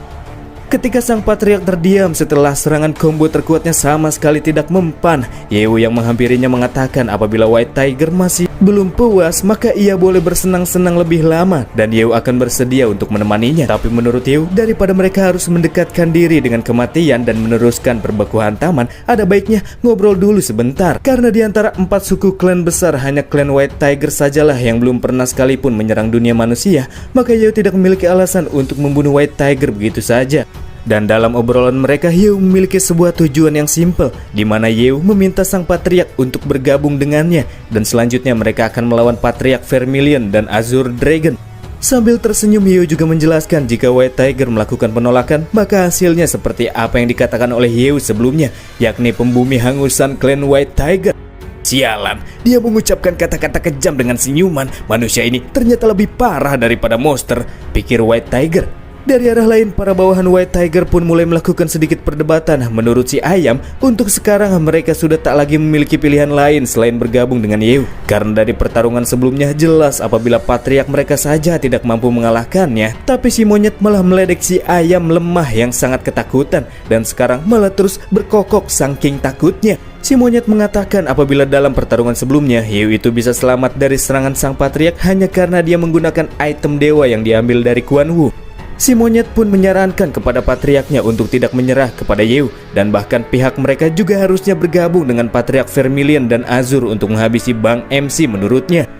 Ketika sang patriark terdiam setelah serangan combo terkuatnya sama sekali tidak mempan, Yeo yang menghampirinya mengatakan apabila White Tiger masih belum puas, maka ia boleh bersenang-senang lebih lama dan Yeo akan bersedia untuk menemaninya. Tapi menurut Yeo, daripada mereka harus mendekatkan diri dengan kematian dan meneruskan perbaku hantaman, ada baiknya ngobrol dulu sebentar. Karena di antara 4 suku klan besar, hanya klan White Tiger sajalah yang belum pernah sekalipun menyerang dunia manusia, maka Yeo tidak memiliki alasan untuk membunuh White Tiger begitu saja. Dan dalam obrolan mereka, Yeo memiliki sebuah tujuan yang simpel, di mana Yeo meminta sang patriark untuk bergabung dengannya, dan selanjutnya mereka akan melawan patriark Vermilion dan Azure Dragon. Sambil tersenyum, Yeo juga menjelaskan jika White Tiger melakukan penolakan, maka hasilnya seperti apa yang dikatakan oleh Yeo sebelumnya, yakni pembumi hangusan klan White Tiger. Sialan, dia mengucapkan kata-kata kejam dengan senyuman. Manusia ini ternyata lebih parah daripada monster, pikir White Tiger. Dari arah lain, para bawahan White Tiger pun mulai melakukan sedikit perdebatan. Menurut si ayam, untuk sekarang mereka sudah tak lagi memiliki pilihan lain selain bergabung dengan Yeo. Karena dari pertarungan sebelumnya jelas apabila patriark mereka saja tidak mampu mengalahkannya. Tapi si monyet malah meledek si ayam lemah yang sangat ketakutan, dan sekarang malah terus berkokok saking takutnya. Si monyet mengatakan apabila dalam pertarungan sebelumnya Yeo itu bisa selamat dari serangan sang patriark hanya karena dia menggunakan item dewa yang diambil dari Kuan Wu. Si monyet pun menyarankan kepada patriarknya untuk tidak menyerah kepada Yeo, dan bahkan pihak mereka juga harusnya bergabung dengan patriark Vermilion dan Azure untuk menghabisi Bang MC menurutnya.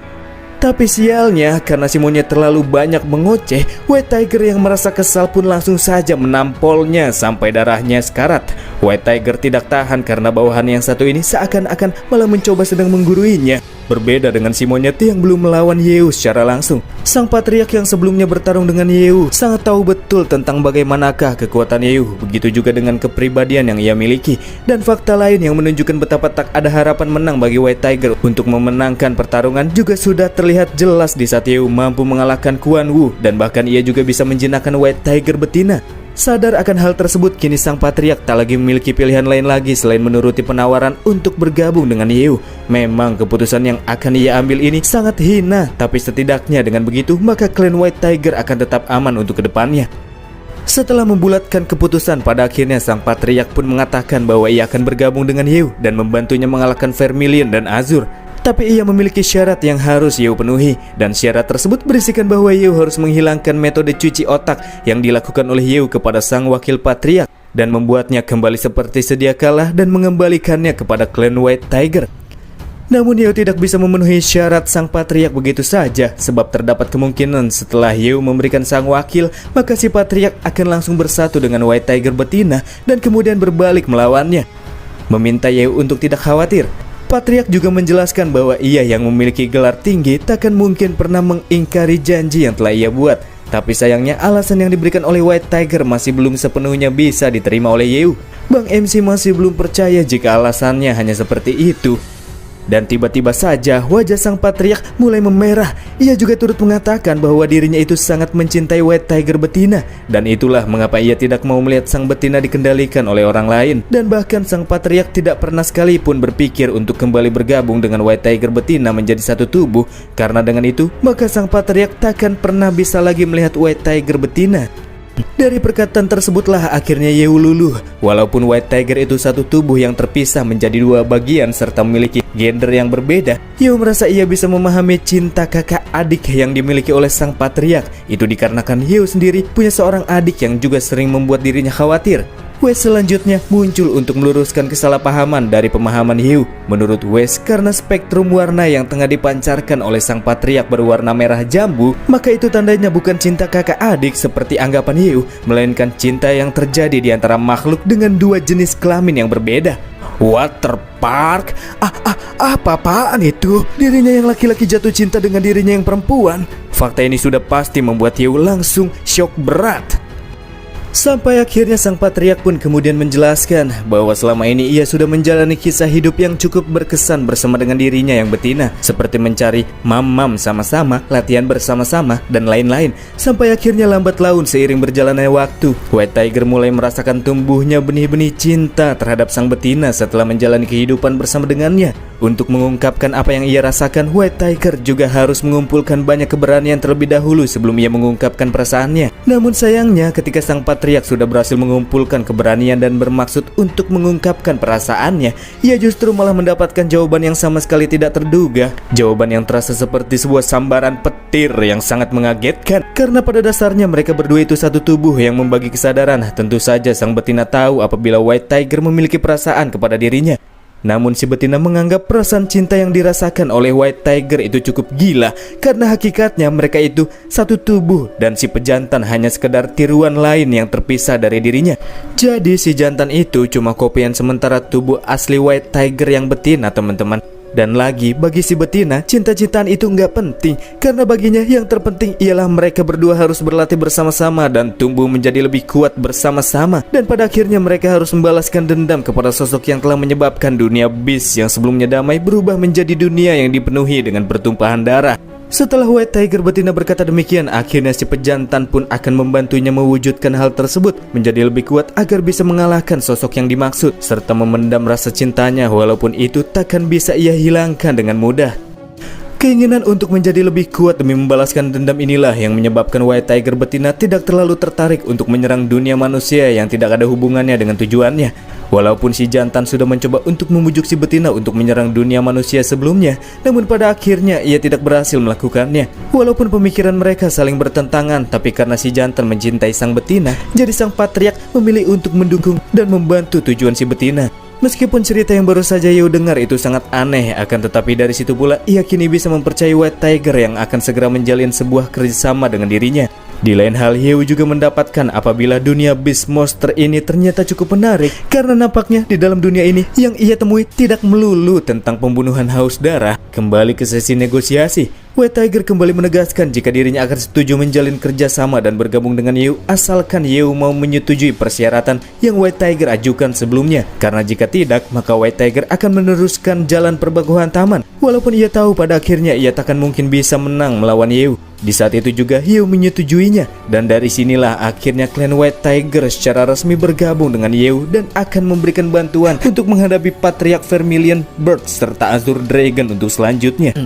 Tapi sialnya, karena si monyet terlalu banyak mengoceh, White Tiger yang merasa kesal pun langsung saja menampolnya sampai darahnya sekarat. White Tiger tidak tahan karena bawahan yang satu ini seakan-akan malah mencoba sedang mengguruinya. Berbeda dengan si monyet yang belum melawan Yeo secara langsung. Sang patriark yang sebelumnya bertarung dengan Yeo sangat tahu betul tentang bagaimanakah kekuatan Yeo. Begitu juga dengan kepribadian yang ia miliki, dan fakta lain yang menunjukkan betapa tak ada harapan menang bagi White Tiger untuk memenangkan pertarungan juga sudah terlihat jelas di saat Yeo mampu mengalahkan Kuan Wu, dan bahkan ia juga bisa menjinakkan White Tiger betina. Sadar akan hal tersebut, kini sang patriark tak lagi memiliki pilihan lain lagi selain menuruti penawaran untuk bergabung dengan Yeo. Memang keputusan yang akan ia ambil ini sangat hina, tapi setidaknya dengan begitu maka klan White Tiger akan tetap aman untuk kedepannya. Setelah membulatkan keputusan, pada akhirnya sang patriark pun mengatakan bahwa ia akan bergabung dengan Yeo dan membantunya mengalahkan Vermilion dan Azure. Tapi ia memiliki syarat yang harus Yeo penuhi, dan syarat tersebut berisikan bahwa Yeo harus menghilangkan metode cuci otak yang dilakukan oleh Yeo kepada sang wakil patriark dan membuatnya kembali seperti sedia kala dan mengembalikannya kepada klan White Tiger. Namun Yeo tidak bisa memenuhi syarat sang patriark begitu saja, sebab terdapat kemungkinan setelah Yeo memberikan sang wakil, maka si patriark akan langsung bersatu dengan White Tiger betina dan kemudian berbalik melawannya. Meminta Yeo untuk tidak khawatir, patriark juga menjelaskan bahwa ia yang memiliki gelar tinggi takkan mungkin pernah mengingkari janji yang telah ia buat. Tapi sayangnya alasan yang diberikan oleh White Tiger masih belum sepenuhnya bisa diterima oleh Yeo. Bang MC masih belum percaya jika alasannya hanya seperti itu. Dan tiba-tiba saja wajah sang patriark mulai memerah. Ia juga turut mengatakan bahwa dirinya itu sangat mencintai White Tiger betina, dan itulah mengapa ia tidak mau melihat sang betina dikendalikan oleh orang lain. Dan bahkan sang patriark tidak pernah sekalipun berpikir untuk kembali bergabung dengan White Tiger betina menjadi satu tubuh. Karena dengan itu maka sang patriark takkan pernah bisa lagi melihat White Tiger betina. Dari perkataan tersebutlah akhirnya Yeo luluh. Walaupun White Tiger itu satu tubuh yang terpisah menjadi 2 bagian serta memiliki gender yang berbeda, Yeo merasa ia bisa memahami cinta kakak adik yang dimiliki oleh sang patriark. Itu dikarenakan Yeo sendiri punya seorang adik yang juga sering membuat dirinya khawatir. Wes selanjutnya muncul untuk meluruskan kesalahpahaman dari pemahaman Yeo. Menurut Wes, karena spektrum warna yang tengah dipancarkan oleh sang patriark berwarna merah jambu, maka itu tandanya bukan cinta kakak adik seperti anggapan Yeo, melainkan cinta yang terjadi di antara makhluk dengan 2 jenis kelamin yang berbeda. Water Park? Apa-apaan itu? Dirinya yang laki-laki jatuh cinta dengan dirinya yang perempuan. Fakta ini sudah pasti membuat Yeo langsung syok berat. Sampai akhirnya sang patriark pun kemudian menjelaskan bahwa selama ini ia sudah menjalani kisah hidup yang cukup berkesan bersama dengan dirinya yang betina, seperti mencari mam-mam sama-sama, latihan bersama-sama, dan lain-lain. Sampai akhirnya lambat laun seiring berjalannya waktu, White Tiger mulai merasakan tumbuhnya benih-benih cinta terhadap sang betina setelah menjalani kehidupan bersama dengannya. Untuk mengungkapkan apa yang ia rasakan, White Tiger juga harus mengumpulkan banyak keberanian terlebih dahulu sebelum ia mengungkapkan perasaannya. Namun sayangnya ketika sang patriark sudah berhasil mengumpulkan keberanian dan bermaksud untuk mengungkapkan perasaannya, ia justru malah mendapatkan jawaban yang sama sekali tidak terduga. Jawaban yang terasa seperti sebuah sambaran petir yang sangat mengagetkan. Karena pada dasarnya mereka berdua itu satu tubuh yang membagi kesadaran. Tentu saja sang betina tahu apabila White Tiger memiliki perasaan kepada dirinya. Namun si betina menganggap perasaan cinta yang dirasakan oleh White Tiger itu cukup gila, karena hakikatnya mereka itu satu tubuh dan si pejantan hanya sekedar tiruan lain yang terpisah dari dirinya. Jadi si jantan itu cuma kopian sementara tubuh asli White Tiger yang betina, teman-teman. Dan lagi, bagi si betina, cinta-cintaan itu nggak penting, karena baginya yang terpenting ialah mereka berdua harus berlatih bersama-sama dan tumbuh menjadi lebih kuat bersama-sama. Dan pada akhirnya mereka harus membalaskan dendam kepada sosok yang telah menyebabkan dunia Beast yang sebelumnya damai berubah menjadi dunia yang dipenuhi dengan pertumpahan darah. Setelah White Tiger betina berkata demikian, akhirnya si pejantan pun akan membantunya mewujudkan hal tersebut menjadi lebih kuat agar bisa mengalahkan sosok yang dimaksud, serta memendam rasa cintanya walaupun itu takkan bisa ia hilangkan dengan mudah. Keinginan untuk menjadi lebih kuat demi membalaskan dendam inilah yang menyebabkan White Tiger betina tidak terlalu tertarik untuk menyerang dunia manusia yang tidak ada hubungannya dengan tujuannya. Walaupun si jantan sudah mencoba untuk memujuk si betina untuk menyerang dunia manusia sebelumnya, namun pada akhirnya ia tidak berhasil melakukannya. Walaupun pemikiran mereka saling bertentangan, tapi karena si jantan mencintai sang betina, jadi sang patriark memilih untuk mendukung dan membantu tujuan si betina. Meskipun cerita yang baru saja Yeo dengar itu sangat aneh, akan tetapi dari situ pula ia kini bisa mempercayai White Tiger yang akan segera menjalin sebuah kerjasama dengan dirinya. Di lain hal, Yeo juga mendapatkan apabila dunia Beast Monster ini ternyata cukup menarik, karena nampaknya di dalam dunia ini yang ia temui tidak melulu tentang pembunuhan haus darah. Kembali ke sesi negosiasi, White Tiger kembali menegaskan jika dirinya akan setuju menjalin kerjasama dan bergabung dengan Yeo asalkan Yeo mau menyetujui persyaratan yang White Tiger ajukan sebelumnya. Karena jika tidak, maka White Tiger akan meneruskan jalan perbaguhan taman, walaupun ia tahu pada akhirnya ia takkan mungkin bisa menang melawan Yeo. Di saat itu juga Yeo menyetujuinya, dan dari sinilah akhirnya klan White Tiger secara resmi bergabung dengan Yeo dan akan memberikan bantuan untuk menghadapi Patriarch Vermilion Bird serta Azure Dragon untuk selanjutnya.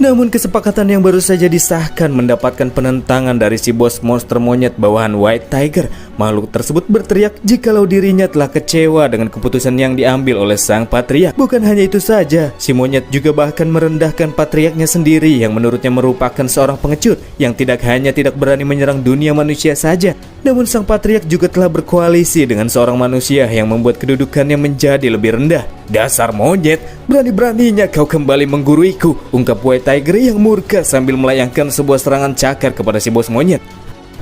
Namun kesepakatan yang baru saja disahkan mendapatkan penentangan dari si bos monster monyet bawahan White Tiger. Makhluk tersebut berteriak jikalau dirinya telah kecewa dengan keputusan yang diambil oleh sang patriark. Bukan hanya itu saja, si monyet juga bahkan merendahkan patriarknya sendiri yang menurutnya merupakan seorang pengecut yang tidak hanya tidak berani menyerang dunia manusia saja, namun sang patriark juga telah berkoalisi dengan seorang manusia yang membuat kedudukannya menjadi lebih rendah. Dasar monyet, berani-beraninya kau kembali mengguruiku, ungkap White Tiger yang murka sambil melayangkan sebuah serangan cakar kepada si bos monyet.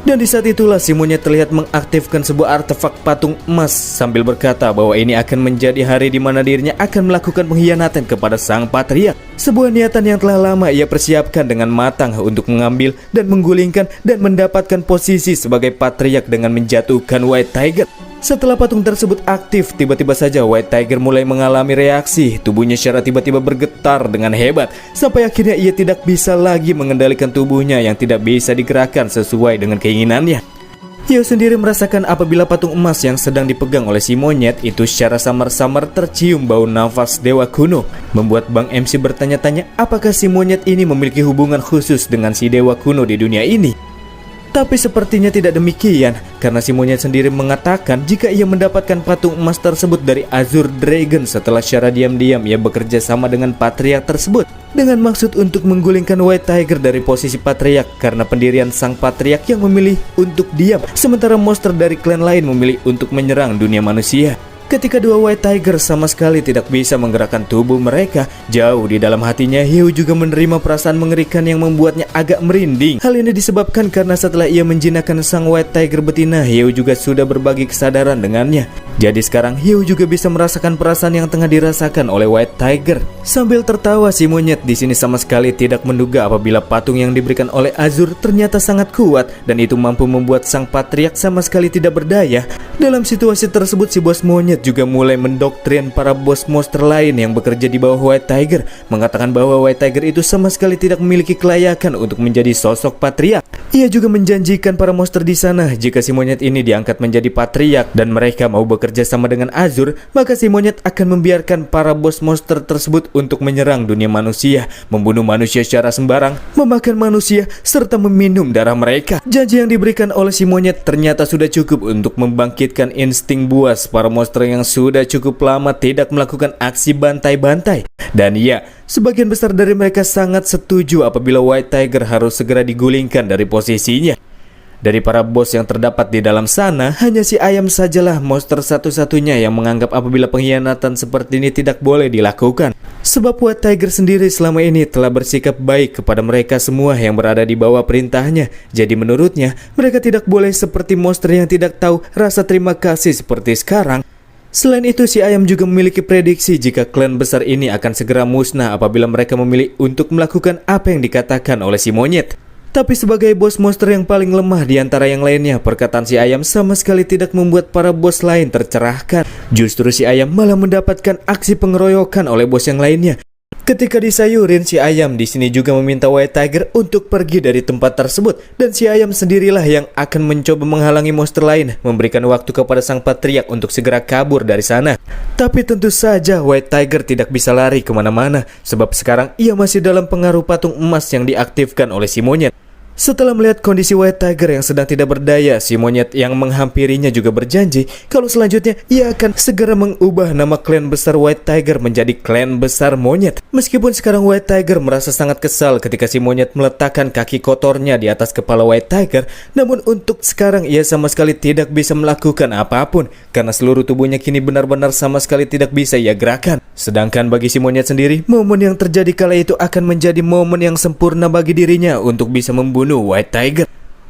Dan di saat itulah si monyet terlihat mengaktifkan sebuah artefak patung emas sambil berkata bahwa ini akan menjadi hari di mana dirinya akan melakukan pengkhianatan kepada sang patriark. Sebuah niatan yang telah lama ia persiapkan dengan matang untuk mengambil dan menggulingkan dan mendapatkan posisi sebagai patriark dengan menjatuhkan White Tiger. Setelah patung tersebut aktif, tiba-tiba saja White Tiger mulai mengalami reaksi. Tubuhnya secara tiba-tiba bergetar dengan hebat, sampai akhirnya ia tidak bisa lagi mengendalikan tubuhnya yang tidak bisa digerakkan sesuai dengan keinginannya. Yeo sendiri merasakan apabila patung emas yang sedang dipegang oleh si monyet itu secara samar-samar tercium bau nafas dewa kuno, membuat Bang MC bertanya-tanya apakah si monyet ini memiliki hubungan khusus dengan si dewa kuno di dunia ini. Tapi sepertinya tidak demikian, karena si monyet sendiri mengatakan jika ia mendapatkan patung emas tersebut dari Azure Dragon setelah secara diam-diam ia bekerja sama dengan patriark tersebut dengan maksud untuk menggulingkan White Tiger dari posisi patriark karena pendirian sang patriark yang memilih untuk diam, sementara monster dari klan lain memilih untuk menyerang dunia manusia. Ketika dua White Tiger sama sekali tidak bisa menggerakkan tubuh mereka, jauh di dalam hatinya Yeo juga menerima perasaan mengerikan yang membuatnya agak merinding. Hal ini disebabkan karena setelah ia menjinakkan sang White Tiger betina, Yeo juga sudah berbagi kesadaran dengannya. Jadi sekarang Yeo juga bisa merasakan perasaan yang tengah dirasakan oleh White Tiger. Sambil tertawa, si monyet di sini sama sekali tidak menduga apabila patung yang diberikan oleh Azure ternyata sangat kuat dan itu mampu membuat sang patriark sama sekali tidak berdaya. Dalam situasi tersebut, si bos monyet juga mulai mendoktrin para bos monster lain yang bekerja di bawah White Tiger, mengatakan bahwa White Tiger itu sama sekali tidak memiliki kelayakan untuk menjadi sosok patriark. Ia juga menjanjikan para monster di sana jika si monyet ini diangkat menjadi patriark dan mereka mau bekerja bekerja sama dengan Azur, maka si monyet akan membiarkan para bos monster tersebut untuk menyerang dunia manusia, membunuh manusia secara sembarang, memakan manusia, serta meminum darah mereka. Janji yang diberikan oleh si monyet ternyata sudah cukup untuk membangkitkan insting buas para monster yang sudah cukup lama tidak melakukan aksi bantai-bantai. Dan ya, sebagian besar dari mereka sangat setuju apabila White Tiger harus segera digulingkan dari posisinya. Dari para bos yang terdapat di dalam sana, hanya si ayam sajalah monster satu-satunya yang menganggap apabila pengkhianatan seperti ini tidak boleh dilakukan. Sebab White Tiger sendiri selama ini telah bersikap baik kepada mereka semua yang berada di bawah perintahnya. Jadi menurutnya, mereka tidak boleh seperti monster yang tidak tahu rasa terima kasih seperti sekarang. Selain itu, si ayam juga memiliki prediksi jika klan besar ini akan segera musnah apabila mereka memilih untuk melakukan apa yang dikatakan oleh si monyet. Tapi sebagai bos monster yang paling lemah di antara yang lainnya, perkataan si ayam sama sekali tidak membuat para bos lain tercerahkan. Justru si ayam malah mendapatkan aksi pengeroyokan oleh bos yang lainnya. Ketika disayurin, si ayam di sini juga meminta White Tiger untuk pergi dari tempat tersebut, dan si ayam sendirilah yang akan mencoba menghalangi monster lain, memberikan waktu kepada sang patriark untuk segera kabur dari sana. Tapi tentu saja White Tiger tidak bisa lari kemana-mana, sebab sekarang ia masih dalam pengaruh patung emas yang diaktifkan oleh si monyet. Setelah melihat kondisi White Tiger yang sedang tidak berdaya, si monyet yang menghampirinya juga berjanji kalau selanjutnya ia akan segera mengubah nama klan besar White Tiger menjadi klan besar monyet. Meskipun sekarang White Tiger merasa sangat kesal ketika si monyet meletakkan kaki kotornya di atas kepala White Tiger, namun untuk sekarang ia sama sekali tidak bisa melakukan apapun karena seluruh tubuhnya kini benar-benar sama sekali tidak bisa ia gerakan. Sedangkan bagi si monyet sendiri, momen yang terjadi kala itu akan menjadi momen yang sempurna bagi dirinya untuk bisa membunuh White Tiger.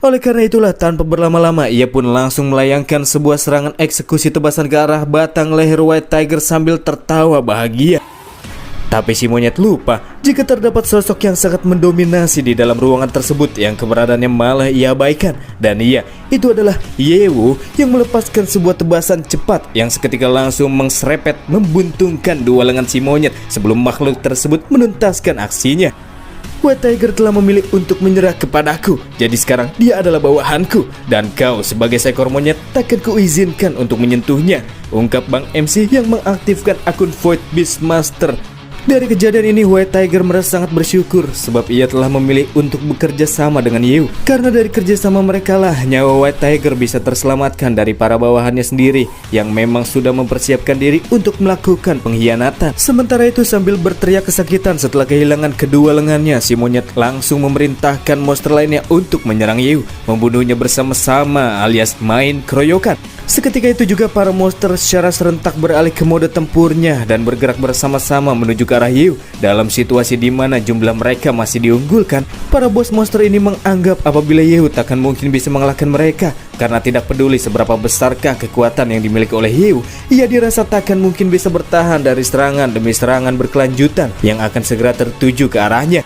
Oleh karena itulah, tanpa berlama-lama ia pun langsung melayangkan sebuah serangan eksekusi tebasan ke arah batang leher White Tiger sambil tertawa bahagia. Tapi si monyet lupa jika terdapat sosok yang sangat mendominasi di dalam ruangan tersebut yang keberadaannya malah ia abaikan. Dan iya, itu adalah Yewu yang melepaskan sebuah tebasan cepat yang seketika langsung mengserepet membuntungkan dua lengan si monyet sebelum makhluk tersebut menuntaskan aksinya. White Tiger telah memilih untuk menyerah kepadaku, jadi sekarang dia adalah bawahanku, dan kau sebagai seekor monyet takkan kuizinkan untuk menyentuhnya, ungkap Bang MC yang mengaktifkan akun Void Beastmaster. Dari kejadian ini, White Tiger merasa sangat bersyukur sebab ia telah memilih untuk bekerja sama dengan Yew. Karena dari kerjasama mereka lah nyawa White Tiger bisa terselamatkan dari para bawahannya sendiri yang memang sudah mempersiapkan diri untuk melakukan pengkhianatan. Sementara itu, sambil berteriak kesakitan setelah kehilangan kedua lengannya, si monyet langsung memerintahkan monster lainnya untuk menyerang Yew, membunuhnya bersama-sama alias main keroyokan. Seketika itu juga para monster secara serentak beralih ke mode tempurnya dan bergerak bersama-sama menuju ke arah Yew. Dalam situasi di mana jumlah mereka masih diunggulkan, para bos monster ini menganggap apabila Yew takkan mungkin bisa mengalahkan mereka. Karena tidak peduli seberapa besarkah kekuatan yang dimiliki oleh Yew, ia dirasa takkan mungkin bisa bertahan dari serangan demi serangan berkelanjutan yang akan segera tertuju ke arahnya.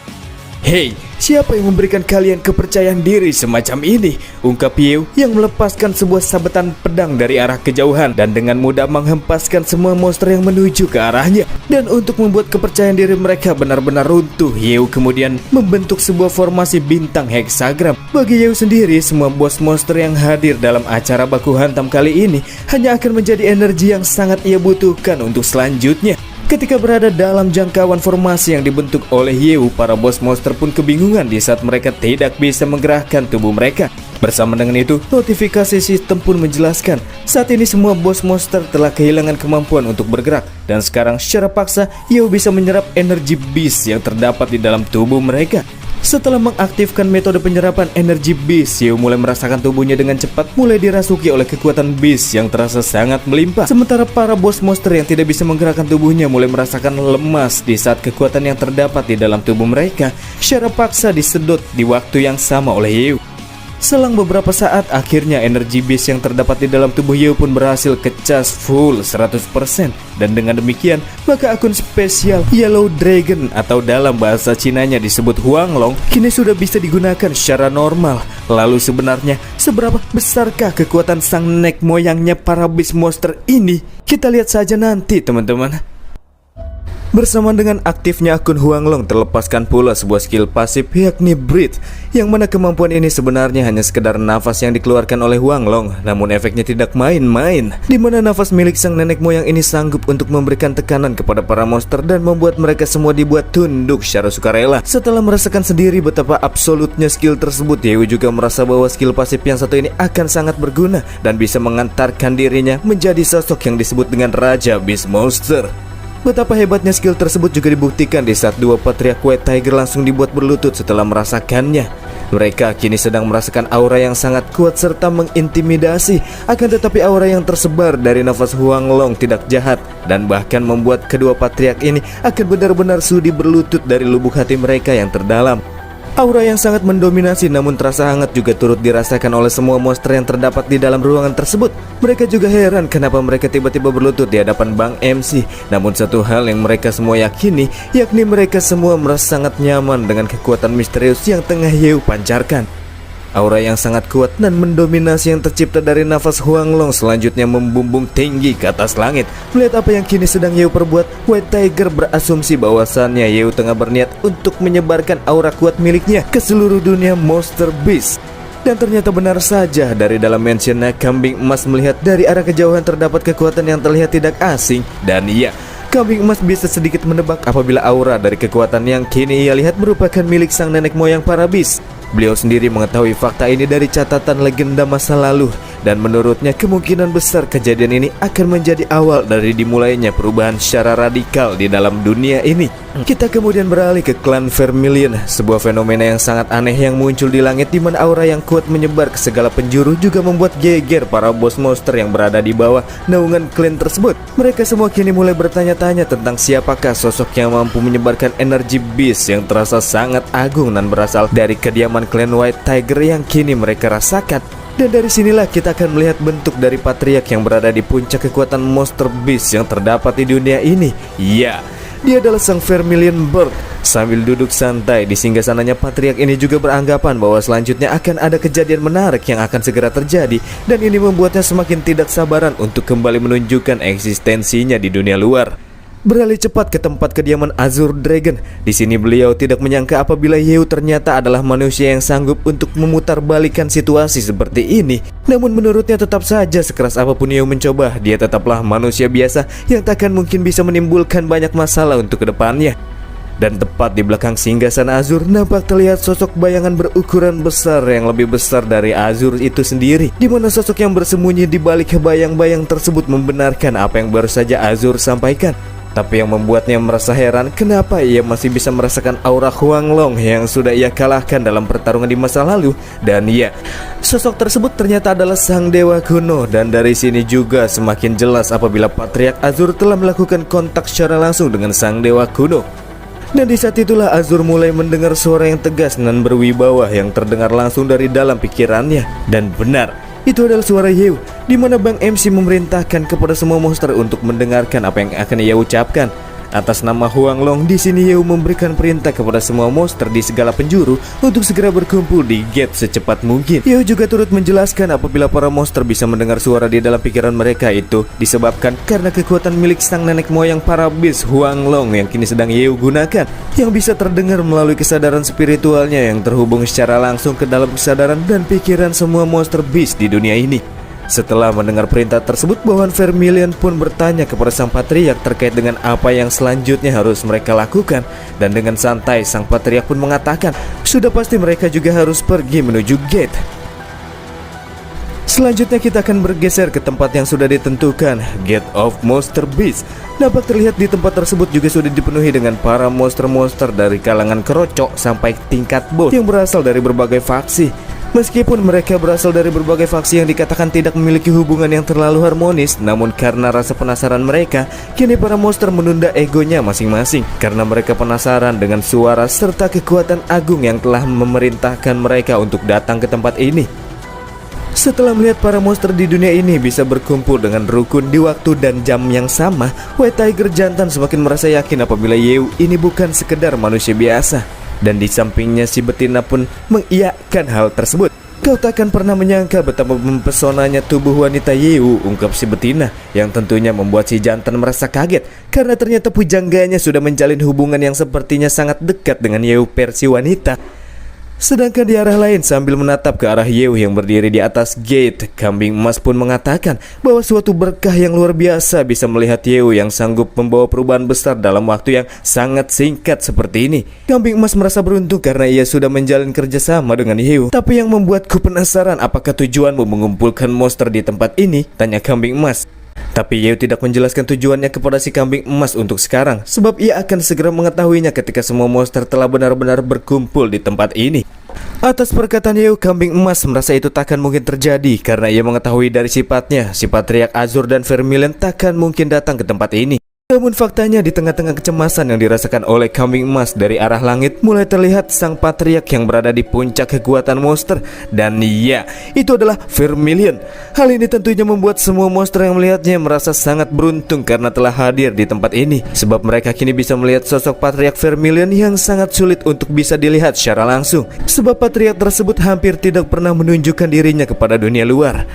Hei, siapa yang memberikan kalian kepercayaan diri semacam ini? Ungkap Yew yang melepaskan sebuah sabetan pedang dari arah kejauhan dan dengan mudah menghempaskan semua monster yang menuju ke arahnya. Dan untuk membuat kepercayaan diri mereka benar-benar runtuh, Yew kemudian membentuk sebuah formasi bintang heksagram. Bagi Yew sendiri, semua bos monster yang hadir dalam acara baku hantam kali ini hanya akan menjadi energi yang sangat ia butuhkan untuk selanjutnya. Ketika berada dalam jangkauan formasi yang dibentuk oleh Yew, para bos monster pun kebingungan di saat mereka tidak bisa menggerakkan tubuh mereka. Bersama dengan itu, notifikasi sistem pun menjelaskan saat ini semua bos monster telah kehilangan kemampuan untuk bergerak, dan sekarang secara paksa Yew bisa menyerap energi beast yang terdapat di dalam tubuh mereka. Setelah mengaktifkan metode penyerapan energi beast, Yew mulai merasakan tubuhnya dengan cepat mulai dirasuki oleh kekuatan beast yang terasa sangat melimpah. Sementara para bos monster yang tidak bisa menggerakkan tubuhnya mulai merasakan lemas di saat kekuatan yang terdapat di dalam tubuh mereka secara paksa disedot di waktu yang sama oleh Yew. Selang beberapa saat, akhirnya energi beast yang terdapat di dalam tubuh Yew pun berhasil kecas full 100%. Dan dengan demikian, maka akun spesial Yellow Dragon atau dalam bahasa Cinanya disebut Huanglong kini sudah bisa digunakan secara normal. Lalu sebenarnya, seberapa besarkah kekuatan sang nenek moyangnya para beast monster ini? Kita lihat saja nanti, teman-teman. Bersama dengan aktifnya akun Huanglong terlepaskan pula sebuah skill pasif yakni Breathe, yang mana kemampuan ini sebenarnya hanya sekedar nafas yang dikeluarkan oleh Huanglong, namun efeknya tidak main-main, di mana nafas milik sang nenek moyang ini sanggup untuk memberikan tekanan kepada para monster dan membuat mereka semua dibuat tunduk secara sukarela. Setelah merasakan sendiri betapa absolutnya skill tersebut, Yeu juga merasa bahwa skill pasif yang satu ini akan sangat berguna dan bisa mengantarkan dirinya menjadi sosok yang disebut dengan Raja Beast Monster. Betapa hebatnya skill tersebut juga dibuktikan di saat dua patriark White Tiger langsung dibuat berlutut setelah merasakannya. Mereka kini sedang merasakan aura yang sangat kuat serta mengintimidasi. Akan tetapi aura yang tersebar dari nafas Huanglong tidak jahat dan bahkan membuat kedua patriark ini akan benar-benar sudi berlutut dari lubuk hati mereka yang terdalam. Aura yang sangat mendominasi namun terasa hangat juga turut dirasakan oleh semua monster yang terdapat di dalam ruangan tersebut. Mereka juga heran kenapa mereka tiba-tiba berlutut di hadapan Bang MC. Namun satu hal yang mereka semua yakini, yakni mereka semua merasa sangat nyaman dengan kekuatan misterius yang tengah Yeu pancarkan. Aura yang sangat kuat dan mendominasi yang tercipta dari nafas Huanglong selanjutnya membumbung tinggi ke atas langit. Melihat apa yang kini sedang Yeu perbuat, White Tiger berasumsi bahwasannya Yeu tengah berniat untuk menyebarkan aura kuat miliknya ke seluruh dunia Monster Beast. Dan ternyata benar saja, dari dalam mansionnya Kambing Emas melihat dari arah kejauhan terdapat kekuatan yang terlihat tidak asing. Dan iya, Kambing Emas bisa sedikit menebak apabila aura dari kekuatan yang kini ia lihat merupakan milik sang nenek moyang para beast. Beliau sendiri mengetahui fakta ini dari catatan legenda masa lalu, dan menurutnya kemungkinan besar kejadian ini akan menjadi awal dari dimulainya perubahan secara radikal di dalam dunia ini. Kita kemudian beralih ke klan Vermilion, sebuah fenomena yang sangat aneh yang muncul di langit, di mana aura yang kuat menyebar ke segala penjuru juga membuat geger para bos monster yang berada di bawah naungan klan tersebut. Mereka semua kini mulai bertanya-tanya tentang siapakah sosok yang mampu menyebarkan energi beast yang terasa sangat agung dan berasal dari kediaman klan White Tiger yang kini mereka rasakan. Dan dari sinilah kita akan melihat bentuk dari patriark yang berada di puncak kekuatan monster beast yang terdapat di dunia ini. Ya, dia adalah sang Vermilion Bird. Sambil duduk santai di singgasananya, patriark ini juga beranggapan bahwa selanjutnya akan ada kejadian menarik yang akan segera terjadi, dan ini membuatnya semakin tidak sabaran untuk kembali menunjukkan eksistensinya di dunia luar. Beralih cepat ke tempat kediaman Azure Dragon. Di sini beliau tidak menyangka apabila Yeu ternyata adalah manusia yang sanggup untuk memutarbalikkan situasi seperti ini. Namun menurutnya tetap saja sekeras apapun Yeu mencoba, dia tetaplah manusia biasa yang takkan mungkin bisa menimbulkan banyak masalah untuk kedepannya. Dan tepat di belakang singgasana Azure nampak terlihat sosok bayangan berukuran besar yang lebih besar dari Azure itu sendiri, di mana sosok yang bersembunyi di balik bayang-bayang tersebut membenarkan apa yang baru saja Azure sampaikan. Tapi yang membuatnya merasa heran, kenapa ia masih bisa merasakan aura Huanglong yang sudah ia kalahkan dalam pertarungan di masa lalu. Dan iya, sosok tersebut ternyata adalah sang dewa kuno. Dan dari sini juga semakin jelas apabila patriark Azure telah melakukan kontak secara langsung dengan sang dewa kuno. Dan di saat itulah Azure mulai mendengar suara yang tegas dan berwibawa yang terdengar langsung dari dalam pikirannya. Dan benar, itu adalah suara Yeu, di mana Bang MC memerintahkan kepada semua monster untuk mendengarkan apa yang akan ia ucapkan. Atas nama Huanglong, di sini Yeu memberikan perintah kepada semua monster di segala penjuru untuk segera berkumpul di gate secepat mungkin. Yeu juga turut menjelaskan apabila para monster bisa mendengar suara di dalam pikiran mereka itu disebabkan karena kekuatan milik sang nenek moyang para beast Huanglong yang kini sedang Yeu gunakan, yang bisa terdengar melalui kesadaran spiritualnya yang terhubung secara langsung ke dalam kesadaran dan pikiran semua monster beast di dunia ini. Setelah mendengar perintah tersebut, bawahan Vermilion pun bertanya kepada sang patriark terkait dengan apa yang selanjutnya harus mereka lakukan. Dan dengan santai sang patriark pun mengatakan sudah pasti mereka juga harus pergi menuju gate. Selanjutnya kita akan bergeser ke tempat yang sudah ditentukan, Gate of Monster Beast. Dapat terlihat di tempat tersebut juga sudah dipenuhi dengan para monster-monster dari kalangan kerocok sampai tingkat boss yang berasal dari berbagai faksi. Meskipun mereka berasal dari berbagai faksi yang dikatakan tidak memiliki hubungan yang terlalu harmonis, namun karena rasa penasaran mereka, kini para monster menunda egonya masing-masing karena mereka penasaran dengan suara serta kekuatan agung yang telah memerintahkan mereka untuk datang ke tempat ini. Setelah melihat para monster di dunia ini bisa berkumpul dengan rukun di waktu dan jam yang sama, White Tiger jantan semakin merasa yakin apabila Yeu ini bukan sekedar manusia biasa. Dan di sampingnya si betina pun mengiyakan hal tersebut. Kau takkan pernah menyangka betapa mempesonanya tubuh wanita Yeu, ungkap si betina, yang tentunya membuat si jantan merasa kaget karena ternyata pujangganya sudah menjalin hubungan yang sepertinya sangat dekat dengan Yeu versi wanita. Sedangkan di arah lain sambil menatap ke arah Yeu yang berdiri di atas gate, kambing emas pun mengatakan bahwa suatu berkah yang luar biasa bisa melihat Yeu yang sanggup membawa perubahan besar dalam waktu yang sangat singkat seperti ini. Kambing emas merasa beruntung karena ia sudah menjalin kerjasama dengan Yeu. Tapi yang membuatku penasaran, apakah tujuanmu mengumpulkan monster di tempat ini? Tanya kambing emas. Tapi Yeu tidak menjelaskan tujuannya kepada si kambing emas untuk sekarang, sebab ia akan segera mengetahuinya ketika semua monster telah benar-benar berkumpul di tempat ini. Atas perkataan Yeu, kambing emas merasa itu takkan mungkin terjadi karena ia mengetahui dari sifatnya, si Patriark Azur dan Vermilion takkan mungkin datang ke tempat ini. Namun faktanya di tengah-tengah kecemasan yang dirasakan oleh kambing emas, dari arah langit mulai terlihat sang patriark yang berada di puncak kekuatan monster. Dan iya, itu adalah Vermilion. Hal ini tentunya membuat semua monster yang melihatnya merasa sangat beruntung karena telah hadir di tempat ini, sebab mereka kini bisa melihat sosok patriark Vermilion yang sangat sulit untuk bisa dilihat secara langsung, sebab patriark tersebut hampir tidak pernah menunjukkan dirinya kepada dunia luar.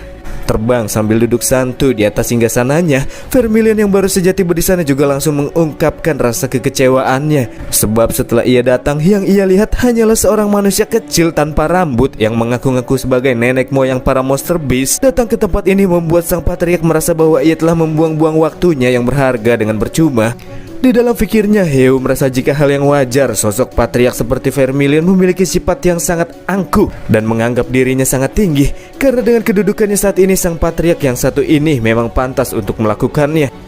Terbang sambil duduk santuy di atas singgasananya, Vermilion yang baru saja tiba di sana juga langsung mengungkapkan rasa kekecewaannya, sebab setelah ia datang, yang ia lihat hanyalah seorang manusia kecil tanpa rambut yang mengaku-ngaku sebagai nenek moyang para monster beast. Datang ke tempat ini membuat sang patriark merasa bahwa ia telah membuang-buang waktunya yang berharga dengan percuma. Di dalam pikirnya, Yeu merasa jika hal yang wajar sosok patriark seperti Vermilion memiliki sifat yang sangat angkuh dan menganggap dirinya sangat tinggi, karena dengan kedudukannya saat ini sang patriark yang satu ini memang pantas untuk melakukannya.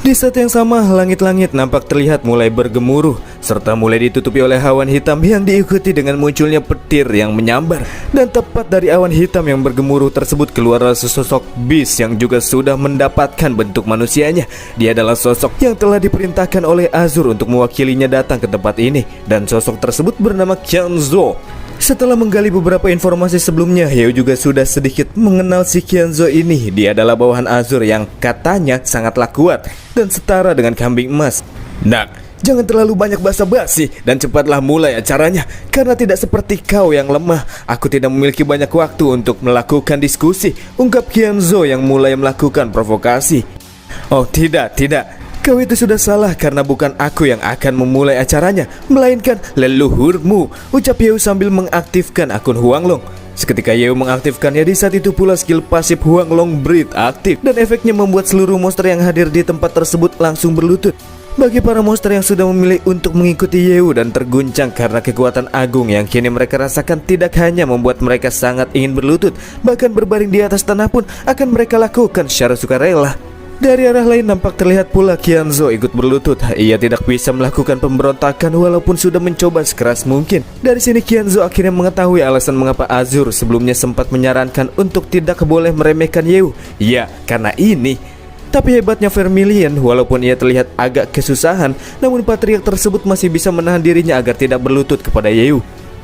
Di saat yang sama, langit-langit nampak terlihat mulai bergemuruh, serta mulai ditutupi oleh awan hitam yang diikuti dengan munculnya petir yang menyambar. Dan tepat dari awan hitam yang bergemuruh tersebut keluarlah sesosok beast yang juga sudah mendapatkan bentuk manusianya. Dia adalah sosok yang telah diperintahkan oleh Azur untuk mewakilinya datang ke tempat ini, dan sosok tersebut bernama Qianzhou. Setelah menggali beberapa informasi sebelumnya, Yeu juga sudah sedikit mengenal si Qianzhou ini. Dia adalah bawahan Azur yang katanya sangatlah kuat dan setara dengan kambing emas. Nak, jangan terlalu banyak basa-basi dan cepatlah mulai acaranya, karena tidak seperti kau yang lemah, aku tidak memiliki banyak waktu untuk melakukan diskusi, ungkap Qianzhou yang mulai melakukan provokasi. Oh tidak, kau itu sudah salah karena bukan aku yang akan memulai acaranya, melainkan leluhurmu, ucap Yeu sambil mengaktifkan akun Huanglong. Seketika Yeu mengaktifkannya, di saat itu pula skill pasif Huanglong Breed aktif, dan efeknya membuat seluruh monster yang hadir di tempat tersebut langsung berlutut. Bagi para monster yang sudah memilih untuk mengikuti Yeu dan terguncang karena kekuatan agung yang kini mereka rasakan, tidak hanya membuat mereka sangat ingin berlutut, bahkan berbaring di atas tanah pun akan mereka lakukan secara sukarela. Dari arah lain nampak terlihat pula Qianzhou ikut berlutut. Ia tidak bisa melakukan pemberontakan walaupun sudah mencoba sekeras mungkin. Dari sini Qianzhou akhirnya mengetahui alasan mengapa Azur sebelumnya sempat menyarankan untuk tidak boleh meremehkan Yeu. Ya, karena ini. Tapi hebatnya Vermilion, walaupun ia terlihat agak kesusahan, namun patriark tersebut masih bisa menahan dirinya agar tidak berlutut kepada Yeu.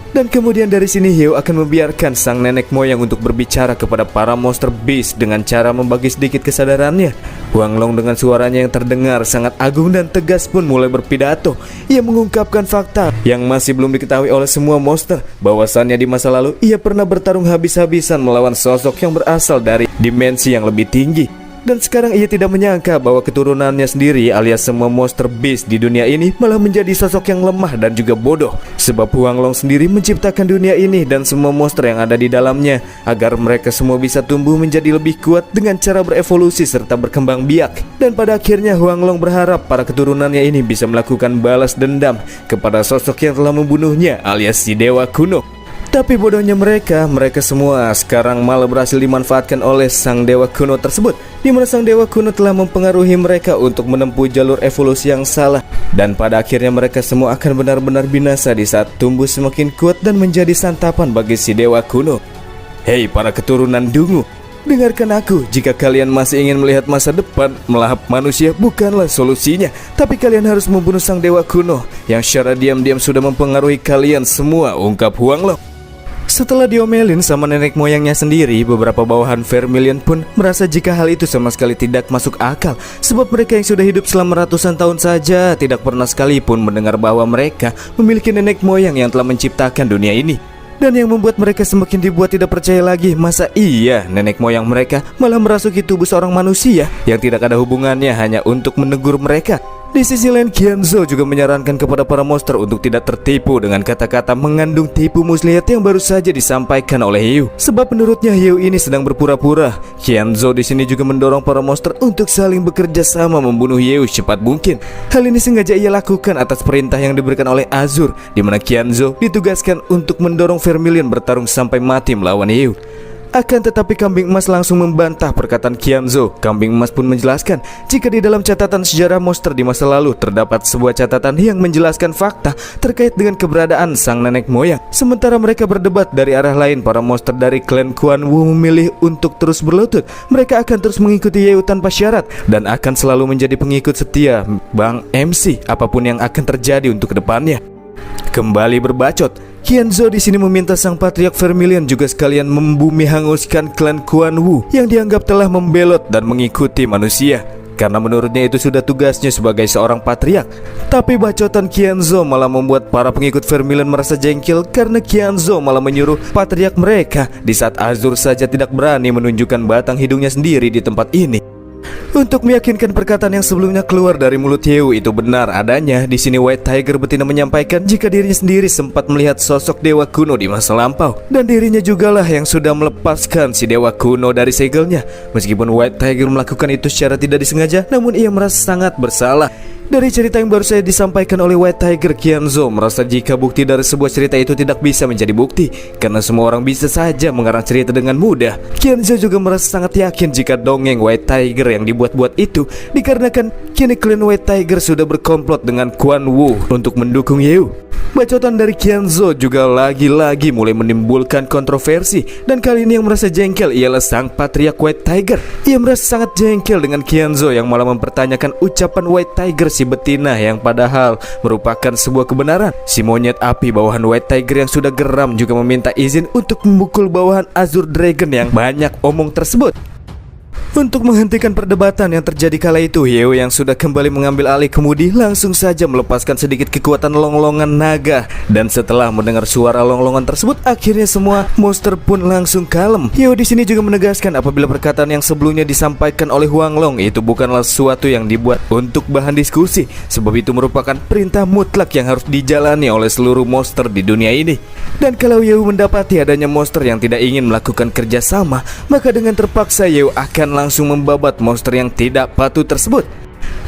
Dan kemudian dari sini Yeu akan membiarkan sang nenek moyang untuk berbicara kepada para monster beast dengan cara membagi sedikit kesadarannya. Huanglong dengan suaranya yang terdengar sangat agung dan tegas pun mulai berpidato. Ia mengungkapkan fakta yang masih belum diketahui oleh semua monster, bahwasannya di masa lalu ia pernah bertarung habis-habisan melawan sosok yang berasal dari dimensi yang lebih tinggi. Dan sekarang ia tidak menyangka bahwa keturunannya sendiri alias semua monster beast di dunia ini malah menjadi sosok yang lemah dan juga bodoh. Sebab Huanglong sendiri menciptakan dunia ini dan semua monster yang ada di dalamnya agar mereka semua bisa tumbuh menjadi lebih kuat dengan cara berevolusi serta berkembang biak. Dan pada akhirnya Huanglong berharap para keturunannya ini bisa melakukan balas dendam kepada sosok yang telah membunuhnya alias si dewa kuno. Tapi bodohnya mereka semua sekarang malah berhasil dimanfaatkan oleh sang dewa kuno tersebut, di mana sang dewa kuno telah mempengaruhi mereka untuk menempuh jalur evolusi yang salah. Dan pada akhirnya mereka semua akan benar-benar binasa di saat tumbuh semakin kuat dan menjadi santapan bagi si dewa kuno. Hei para keturunan dungu, dengarkan aku, jika kalian masih ingin melihat masa depan, melahap manusia bukanlah solusinya, tapi kalian harus membunuh sang dewa kuno yang secara diam-diam sudah mempengaruhi kalian semua, ungkap Huanglong. Setelah diomelin sama nenek moyangnya sendiri, beberapa bawahan Vermilion pun merasa jika hal itu sama sekali tidak masuk akal, sebab mereka yang sudah hidup selama ratusan tahun saja tidak pernah sekalipun mendengar bahwa mereka memiliki nenek moyang yang telah menciptakan dunia ini. Dan yang membuat mereka semakin dibuat tidak percaya lagi, masa iya nenek moyang mereka malah merasuki tubuh seorang manusia yang tidak ada hubungannya hanya untuk menegur mereka. Di sisi lain, Qianzhou juga menyarankan kepada para monster untuk tidak tertipu dengan kata-kata mengandung tipu muslihat yang baru saja disampaikan oleh Hieu. Sebab menurutnya Hieu ini sedang berpura-pura. Qianzhou di sini juga mendorong para monster untuk saling bekerja sama membunuh Hieu secepat mungkin. Hal ini sengaja ia lakukan atas perintah yang diberikan oleh Azur, di mana Qianzhou ditugaskan untuk mendorong Vermilion bertarung sampai mati melawan Hieu. Akan tetapi Kambing Emas langsung membantah perkataan Qianzhou. Kambing Emas pun menjelaskan jika di dalam catatan sejarah monster di masa lalu terdapat sebuah catatan yang menjelaskan fakta terkait dengan keberadaan sang nenek moyang. Sementara mereka berdebat dari arah lain, para monster dari klan Quan Wu memilih untuk terus berlutut. Mereka akan terus mengikuti Hieu tanpa syarat dan akan selalu menjadi pengikut setia Bang MC apapun yang akan terjadi untuk kedepannya. Kembali berbacot, Qianzhou di sini meminta sang patriark Vermilion juga sekalian membumi hanguskan klan Quan Wu yang dianggap telah membelot dan mengikuti manusia, karena menurutnya itu sudah tugasnya sebagai seorang patriark. Tapi bacotan Qianzhou malah membuat para pengikut Vermilion merasa jengkel karena Qianzhou malah menyuruh patriark mereka di saat Azur saja tidak berani menunjukkan batang hidungnya sendiri di tempat ini. Untuk meyakinkan perkataan yang sebelumnya keluar dari mulut Hieu itu benar adanya, di sini White Tiger betina menyampaikan jika dirinya sendiri sempat melihat sosok dewa kuno di masa lampau, dan dirinya jugalah yang sudah melepaskan si dewa kuno dari segelnya. Meskipun White Tiger melakukan itu secara tidak disengaja, namun ia merasa sangat bersalah. Dari cerita yang baru saja disampaikan oleh White Tiger, Qianzhou merasa jika bukti dari sebuah cerita itu tidak bisa menjadi bukti, karena semua orang bisa saja mengarang cerita dengan mudah. Qianzhou juga merasa sangat yakin jika dongeng White Tiger yang dibuat-buat itu dikarenakan kini klan White Tiger sudah berkomplot dengan Quan Wu untuk mendukung Hieu. Bacotan dari Qianzhou juga lagi-lagi mulai menimbulkan kontroversi, dan kali ini yang merasa jengkel ialah sang patriark White Tiger. Ia merasa sangat jengkel dengan Qianzhou yang malah mempertanyakan ucapan White Tiger si betina yang padahal merupakan sebuah kebenaran. Si monyet api bawahan White Tiger yang sudah geram juga meminta izin untuk memukul bawahan Azure Dragon yang banyak omong tersebut. Untuk menghentikan perdebatan yang terjadi kala itu, Hieu yang sudah kembali mengambil alih kemudi langsung saja melepaskan sedikit kekuatan longlongan naga. Dan setelah mendengar suara longlongan tersebut, akhirnya semua monster pun langsung kalem. Hieu di sini juga menegaskan apabila perkataan yang sebelumnya disampaikan oleh Huang Long itu bukanlah sesuatu yang dibuat untuk bahan diskusi, sebab itu merupakan perintah mutlak yang harus dijalani oleh seluruh monster di dunia ini. Dan kalau Hieu mendapati adanya monster yang tidak ingin melakukan kerjasama, maka dengan terpaksa Hieu akan langsung membabat monster yang tidak patuh tersebut.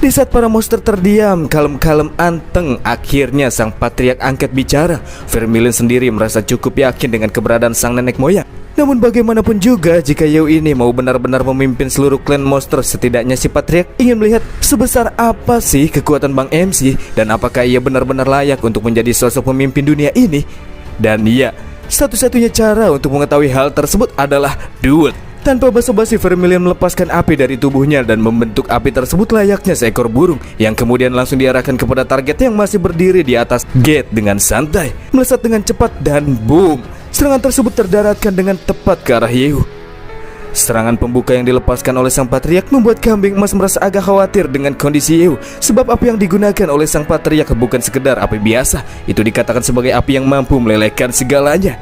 Di saat para monster terdiam, kalem-kalem anteng, akhirnya sang patriark angkat bicara. Vermilion sendiri merasa cukup yakin dengan keberadaan sang nenek moyang. Namun bagaimanapun juga, jika Hieu ini mau benar-benar memimpin seluruh klan monster, setidaknya si patriark ingin melihat sebesar apa sih kekuatan Bang MC, dan apakah ia benar-benar layak untuk menjadi sosok pemimpin dunia ini. Dan iya, satu-satunya cara untuk mengetahui hal tersebut adalah duel. Tanpa basa-basi, Vermilion melepaskan api dari tubuhnya dan membentuk api tersebut layaknya seekor burung yang kemudian langsung diarahkan kepada target yang masih berdiri di atas gate dengan santai, melesat dengan cepat dan boom, serangan tersebut terdaratkan dengan tepat ke arah Hieu. Serangan pembuka yang dilepaskan oleh sang patriark membuat Kambing Emas merasa agak khawatir dengan kondisi Hieu, sebab api yang digunakan oleh sang patriark bukan sekedar api biasa, itu dikatakan sebagai api yang mampu melelehkan segalanya.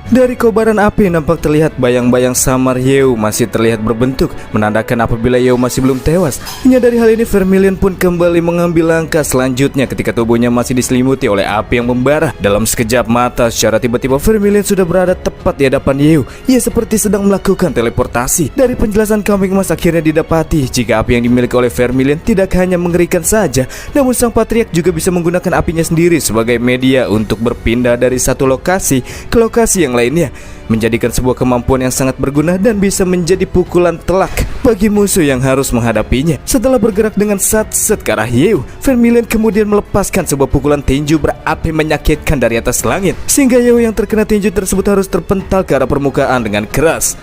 Dari kobaran api nampak terlihat bayang-bayang samar Hieu masih terlihat berbentuk, menandakan apabila Hieu masih belum tewas. Menyadari hal ini, Vermilion pun kembali mengambil langkah selanjutnya ketika tubuhnya masih diselimuti oleh api yang membara. Dalam sekejap mata, secara tiba-tiba Vermilion sudah berada tepat di hadapan Hieu. Ia seperti sedang melakukan teleportasi. Dari penjelasan Kambing Emas akhirnya didapati jika api yang dimiliki oleh Vermilion tidak hanya mengerikan saja, namun sang patriark juga bisa menggunakan apinya sendiri sebagai media untuk berpindah dari satu lokasi ke lokasi yang lainnya, menjadikan sebuah kemampuan yang sangat berguna dan bisa menjadi pukulan telak bagi musuh yang harus menghadapinya. Setelah bergerak dengan sat-set ke arah Hieu, Vermilion kemudian melepaskan sebuah pukulan tinju berapi menyakitkan dari atas langit, sehingga Hieu yang terkena tinju tersebut harus terpental ke arah permukaan dengan keras.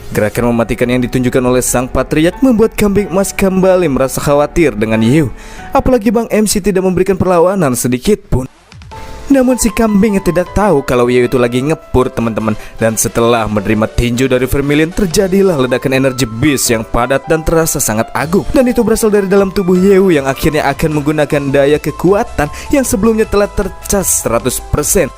Gerakan mematikan yang ditunjukkan oleh sang patriark membuat Kambing Emas kembali merasa khawatir dengan Hieu, apalagi Bang MC tidak memberikan perlawanan sedikit pun. Namun si kambing tidak tahu kalau Hieu itu lagi ngepur, teman-teman. Dan setelah menerima tinju dari Vermilion, terjadilah ledakan energi beast yang padat dan terasa sangat agung. Dan itu berasal dari dalam tubuh Hieu yang akhirnya akan menggunakan daya kekuatan yang sebelumnya telah tercas 100%.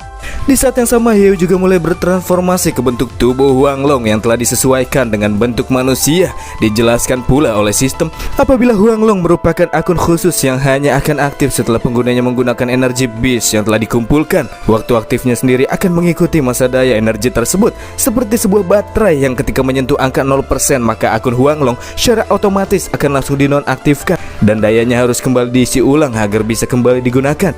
Di saat yang sama, Yeo juga mulai bertransformasi ke bentuk tubuh Huanglong yang telah disesuaikan dengan bentuk manusia. Dijelaskan pula oleh sistem apabila Huanglong merupakan akun khusus yang hanya akan aktif setelah penggunanya menggunakan energi beast yang telah dikumpulkan. Waktu aktifnya sendiri akan mengikuti masa daya energi tersebut, seperti sebuah baterai yang ketika menyentuh angka 0%, maka akun Huanglong secara otomatis akan langsung dinonaktifkan dan dayanya harus kembali diisi ulang agar bisa kembali digunakan.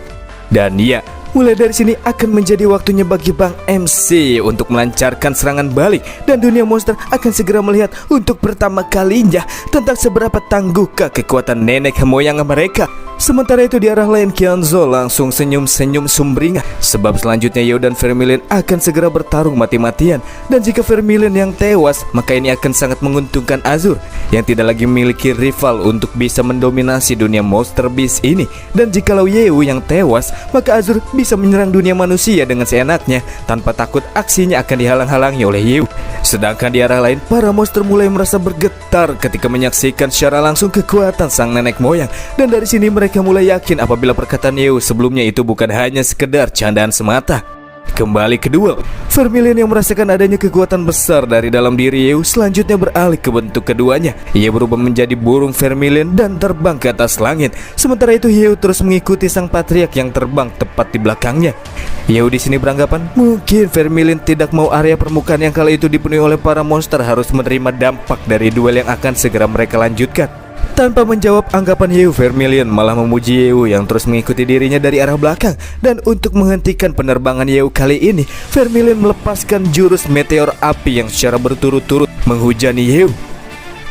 Dan ya, mulai dari sini akan menjadi waktunya bagi Bang MC untuk melancarkan serangan balik, dan dunia monster akan segera melihat untuk pertama kalinya tentang seberapa tangguhkah kekuatan nenek moyang mereka. Sementara itu di arah lain, Kyonzo langsung senyum-senyum sumringah sebab selanjutnya Yeo dan Vermilion akan segera bertarung mati-matian. Dan jika Vermilion yang tewas, maka ini akan sangat menguntungkan Azur yang tidak lagi memiliki rival untuk bisa mendominasi dunia Monster Beast ini. Dan jikalau Yeo yang tewas, maka Azur bisa menyerang dunia manusia dengan seenaknya tanpa takut aksinya akan dihalang-halangi oleh Yeo. Sedangkan di arah lain, para monster mulai merasa bergetar ketika menyaksikan secara langsung kekuatan sang nenek moyang. Dan dari sini mereka mulai yakin apabila perkataan Yeo sebelumnya itu bukan hanya sekedar candaan semata. Kembali ke duel, Vermilion yang merasakan adanya kekuatan besar dari dalam diri Yeo selanjutnya beralih ke bentuk keduanya. Ia berubah menjadi burung Vermilion dan terbang ke atas langit. Sementara itu Yeo terus mengikuti sang patriark yang terbang tepat di belakangnya. Yeo di sini beranggapan mungkin Vermilion tidak mau area permukaan yang kala itu dipenuhi oleh para monster harus menerima dampak dari duel yang akan segera mereka lanjutkan. Tanpa menjawab anggapan Yeo, Vermilion malah memuji Yeo yang terus mengikuti dirinya dari arah belakang. Dan untuk menghentikan penerbangan Yeo kali ini, Vermilion melepaskan jurus meteor api yang secara berturut-turut menghujani Yeo.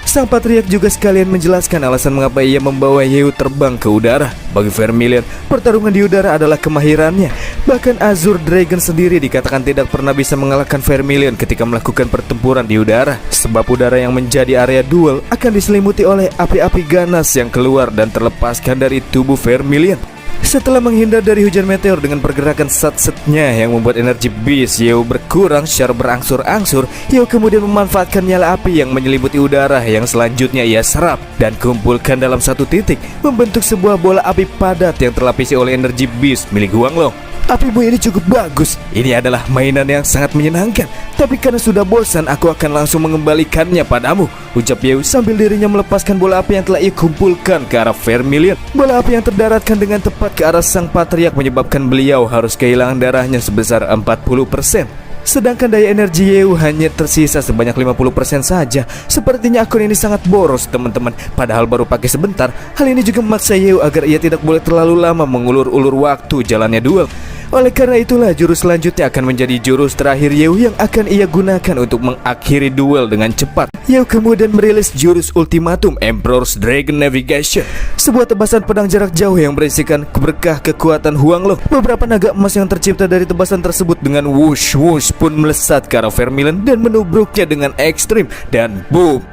Sang patriark juga sekalian menjelaskan alasan mengapa ia membawa Yeo terbang ke udara. Bagi Vermilion, pertarungan di udara adalah kemahirannya. Bahkan Azure Dragon sendiri dikatakan tidak pernah bisa mengalahkan Vermilion ketika melakukan pertempuran di udara. Sebab udara yang menjadi area duel akan diselimuti oleh api-api ganas yang keluar dan terlepaskan dari tubuh Vermilion. Setelah menghindar dari hujan meteor dengan pergerakan sat-setnya yang membuat energi beast Yeo berkurang secara berangsur-angsur, Yeo kemudian memanfaatkan nyala api yang menyelimuti udara yang selanjutnya ia serap dan kumpulkan dalam satu titik, membentuk sebuah bola api padat yang terlapisi oleh energi beast milik Huanglong. Apimu ini cukup bagus. Ini adalah mainan yang sangat menyenangkan. Tapi karena sudah bosan, aku akan langsung mengembalikannya padamu, ucap Yeo sambil dirinya melepaskan bola api yang telah ia kumpulkan ke arah Vermilion. Bola api yang terdaratkan dengan tepat ke arah sang patriark menyebabkan beliau harus kehilangan darahnya sebesar 40%. Sedangkan daya energi Yeo hanya tersisa sebanyak 50% saja. Sepertinya akun ini sangat boros teman-teman. Padahal baru pakai sebentar. Hal ini juga memaksa Yeo agar ia tidak boleh terlalu lama mengulur-ulur waktu jalannya duel. Oleh karena itulah jurus selanjutnya akan menjadi jurus terakhir Yeo yang akan ia gunakan untuk mengakhiri duel dengan cepat. Yeo kemudian merilis jurus ultimatum Emperor's Dragon Navigation, sebuah tebasan pedang jarak jauh yang berisikan berkah kekuatan Huanglong. Beberapa naga emas yang tercipta dari tebasan tersebut dengan whoosh-whoosh pun melesat ke arah Vermilion dan menubruknya dengan ekstrim, dan boom!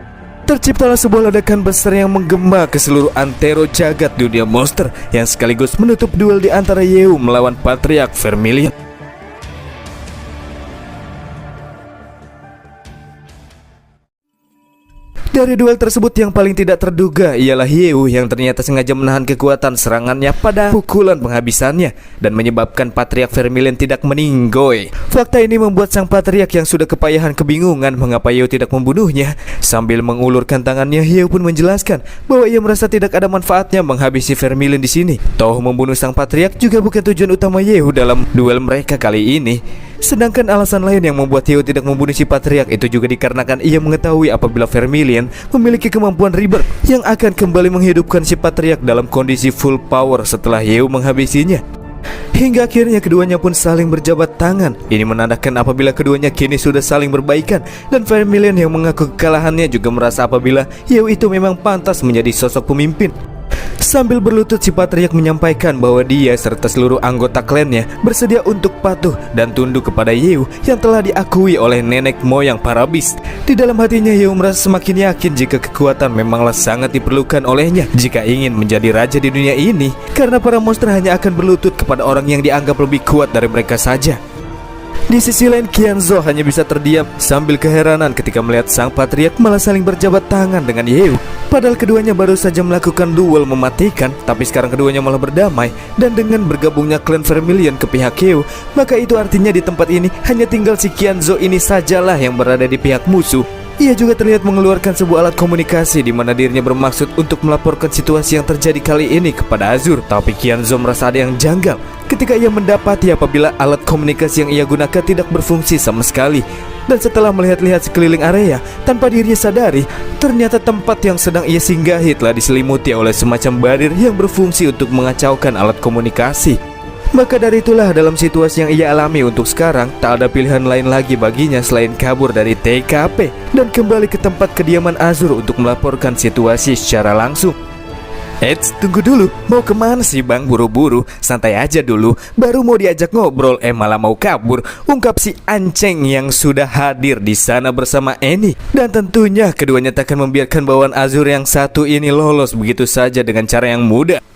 Terciptalah sebuah ledakan besar yang menggema ke seluruh antero jagat dunia monster yang sekaligus menutup duel di antara Yeo melawan patriark Vermilion. Dari duel tersebut yang paling tidak terduga ialah Yeo yang ternyata sengaja menahan kekuatan serangannya pada pukulan penghabisannya dan menyebabkan patriark Vermilion tidak meninggoy. Fakta ini membuat sang patriark yang sudah kepayahan kebingungan mengapa Yeo tidak membunuhnya. Sambil mengulurkan tangannya, Yeo pun menjelaskan bahwa ia merasa tidak ada manfaatnya menghabisi Vermilion di sini. Toh membunuh sang patriark juga bukan tujuan utama Yeo dalam duel mereka kali ini. Sedangkan alasan lain yang membuat Yeo tidak membunuh si patriark itu juga dikarenakan ia mengetahui apabila Vermilion memiliki kemampuan rebirth yang akan kembali menghidupkan si patriark dalam kondisi full power setelah Yeo menghabisinya. Hingga akhirnya keduanya pun saling berjabat tangan. Ini menandakan apabila keduanya kini sudah saling berbaikan. Dan Vermilion yang mengaku kekalahannya juga merasa apabila Yeo itu memang pantas menjadi sosok pemimpin. Sambil berlutut, si patriark menyampaikan bahwa dia serta seluruh anggota klannya bersedia untuk patuh dan tunduk kepada Yeo yang telah diakui oleh nenek moyang para beast. Di dalam hatinya Yeo merasa semakin yakin jika kekuatan memanglah sangat diperlukan olehnya jika ingin menjadi raja di dunia ini, karena para monster hanya akan berlutut kepada orang yang dianggap lebih kuat dari mereka saja. Di sisi lain, Qianzo hanya bisa terdiam sambil keheranan ketika melihat sang patriark malah saling berjabat tangan dengan Yeu. Padahal keduanya baru saja melakukan duel mematikan, tapi sekarang keduanya malah berdamai. Dan dengan bergabungnya klan Vermilion ke pihak Yeu, maka itu artinya di tempat ini hanya tinggal si Qianzo ini sajalah yang berada di pihak musuh. Ia juga terlihat mengeluarkan sebuah alat komunikasi di mana dirinya bermaksud untuk melaporkan situasi yang terjadi kali ini kepada Azur. Tapi Qianzo merasa ada yang janggal ketika ia mendapati apabila alat komunikasi yang ia gunakan tidak berfungsi sama sekali. Dan setelah melihat-lihat sekeliling area, tanpa dirinya sadari, ternyata tempat yang sedang ia singgahi telah diselimuti oleh semacam barir yang berfungsi untuk mengacaukan alat komunikasi. Maka dari itulah dalam situasi yang ia alami untuk sekarang, tak ada pilihan lain lagi baginya selain kabur dari TKP dan kembali ke tempat kediaman Azur untuk melaporkan situasi secara langsung. Eits, tunggu dulu, mau kemana sih bang? Buru-buru, santai aja dulu, baru mau diajak ngobrol, malah mau kabur, ungkap si Anceng yang sudah hadir di sana bersama Eni. Dan tentunya keduanya tak akan membiarkan bawaan Azur yang satu ini lolos begitu saja dengan cara yang mudah.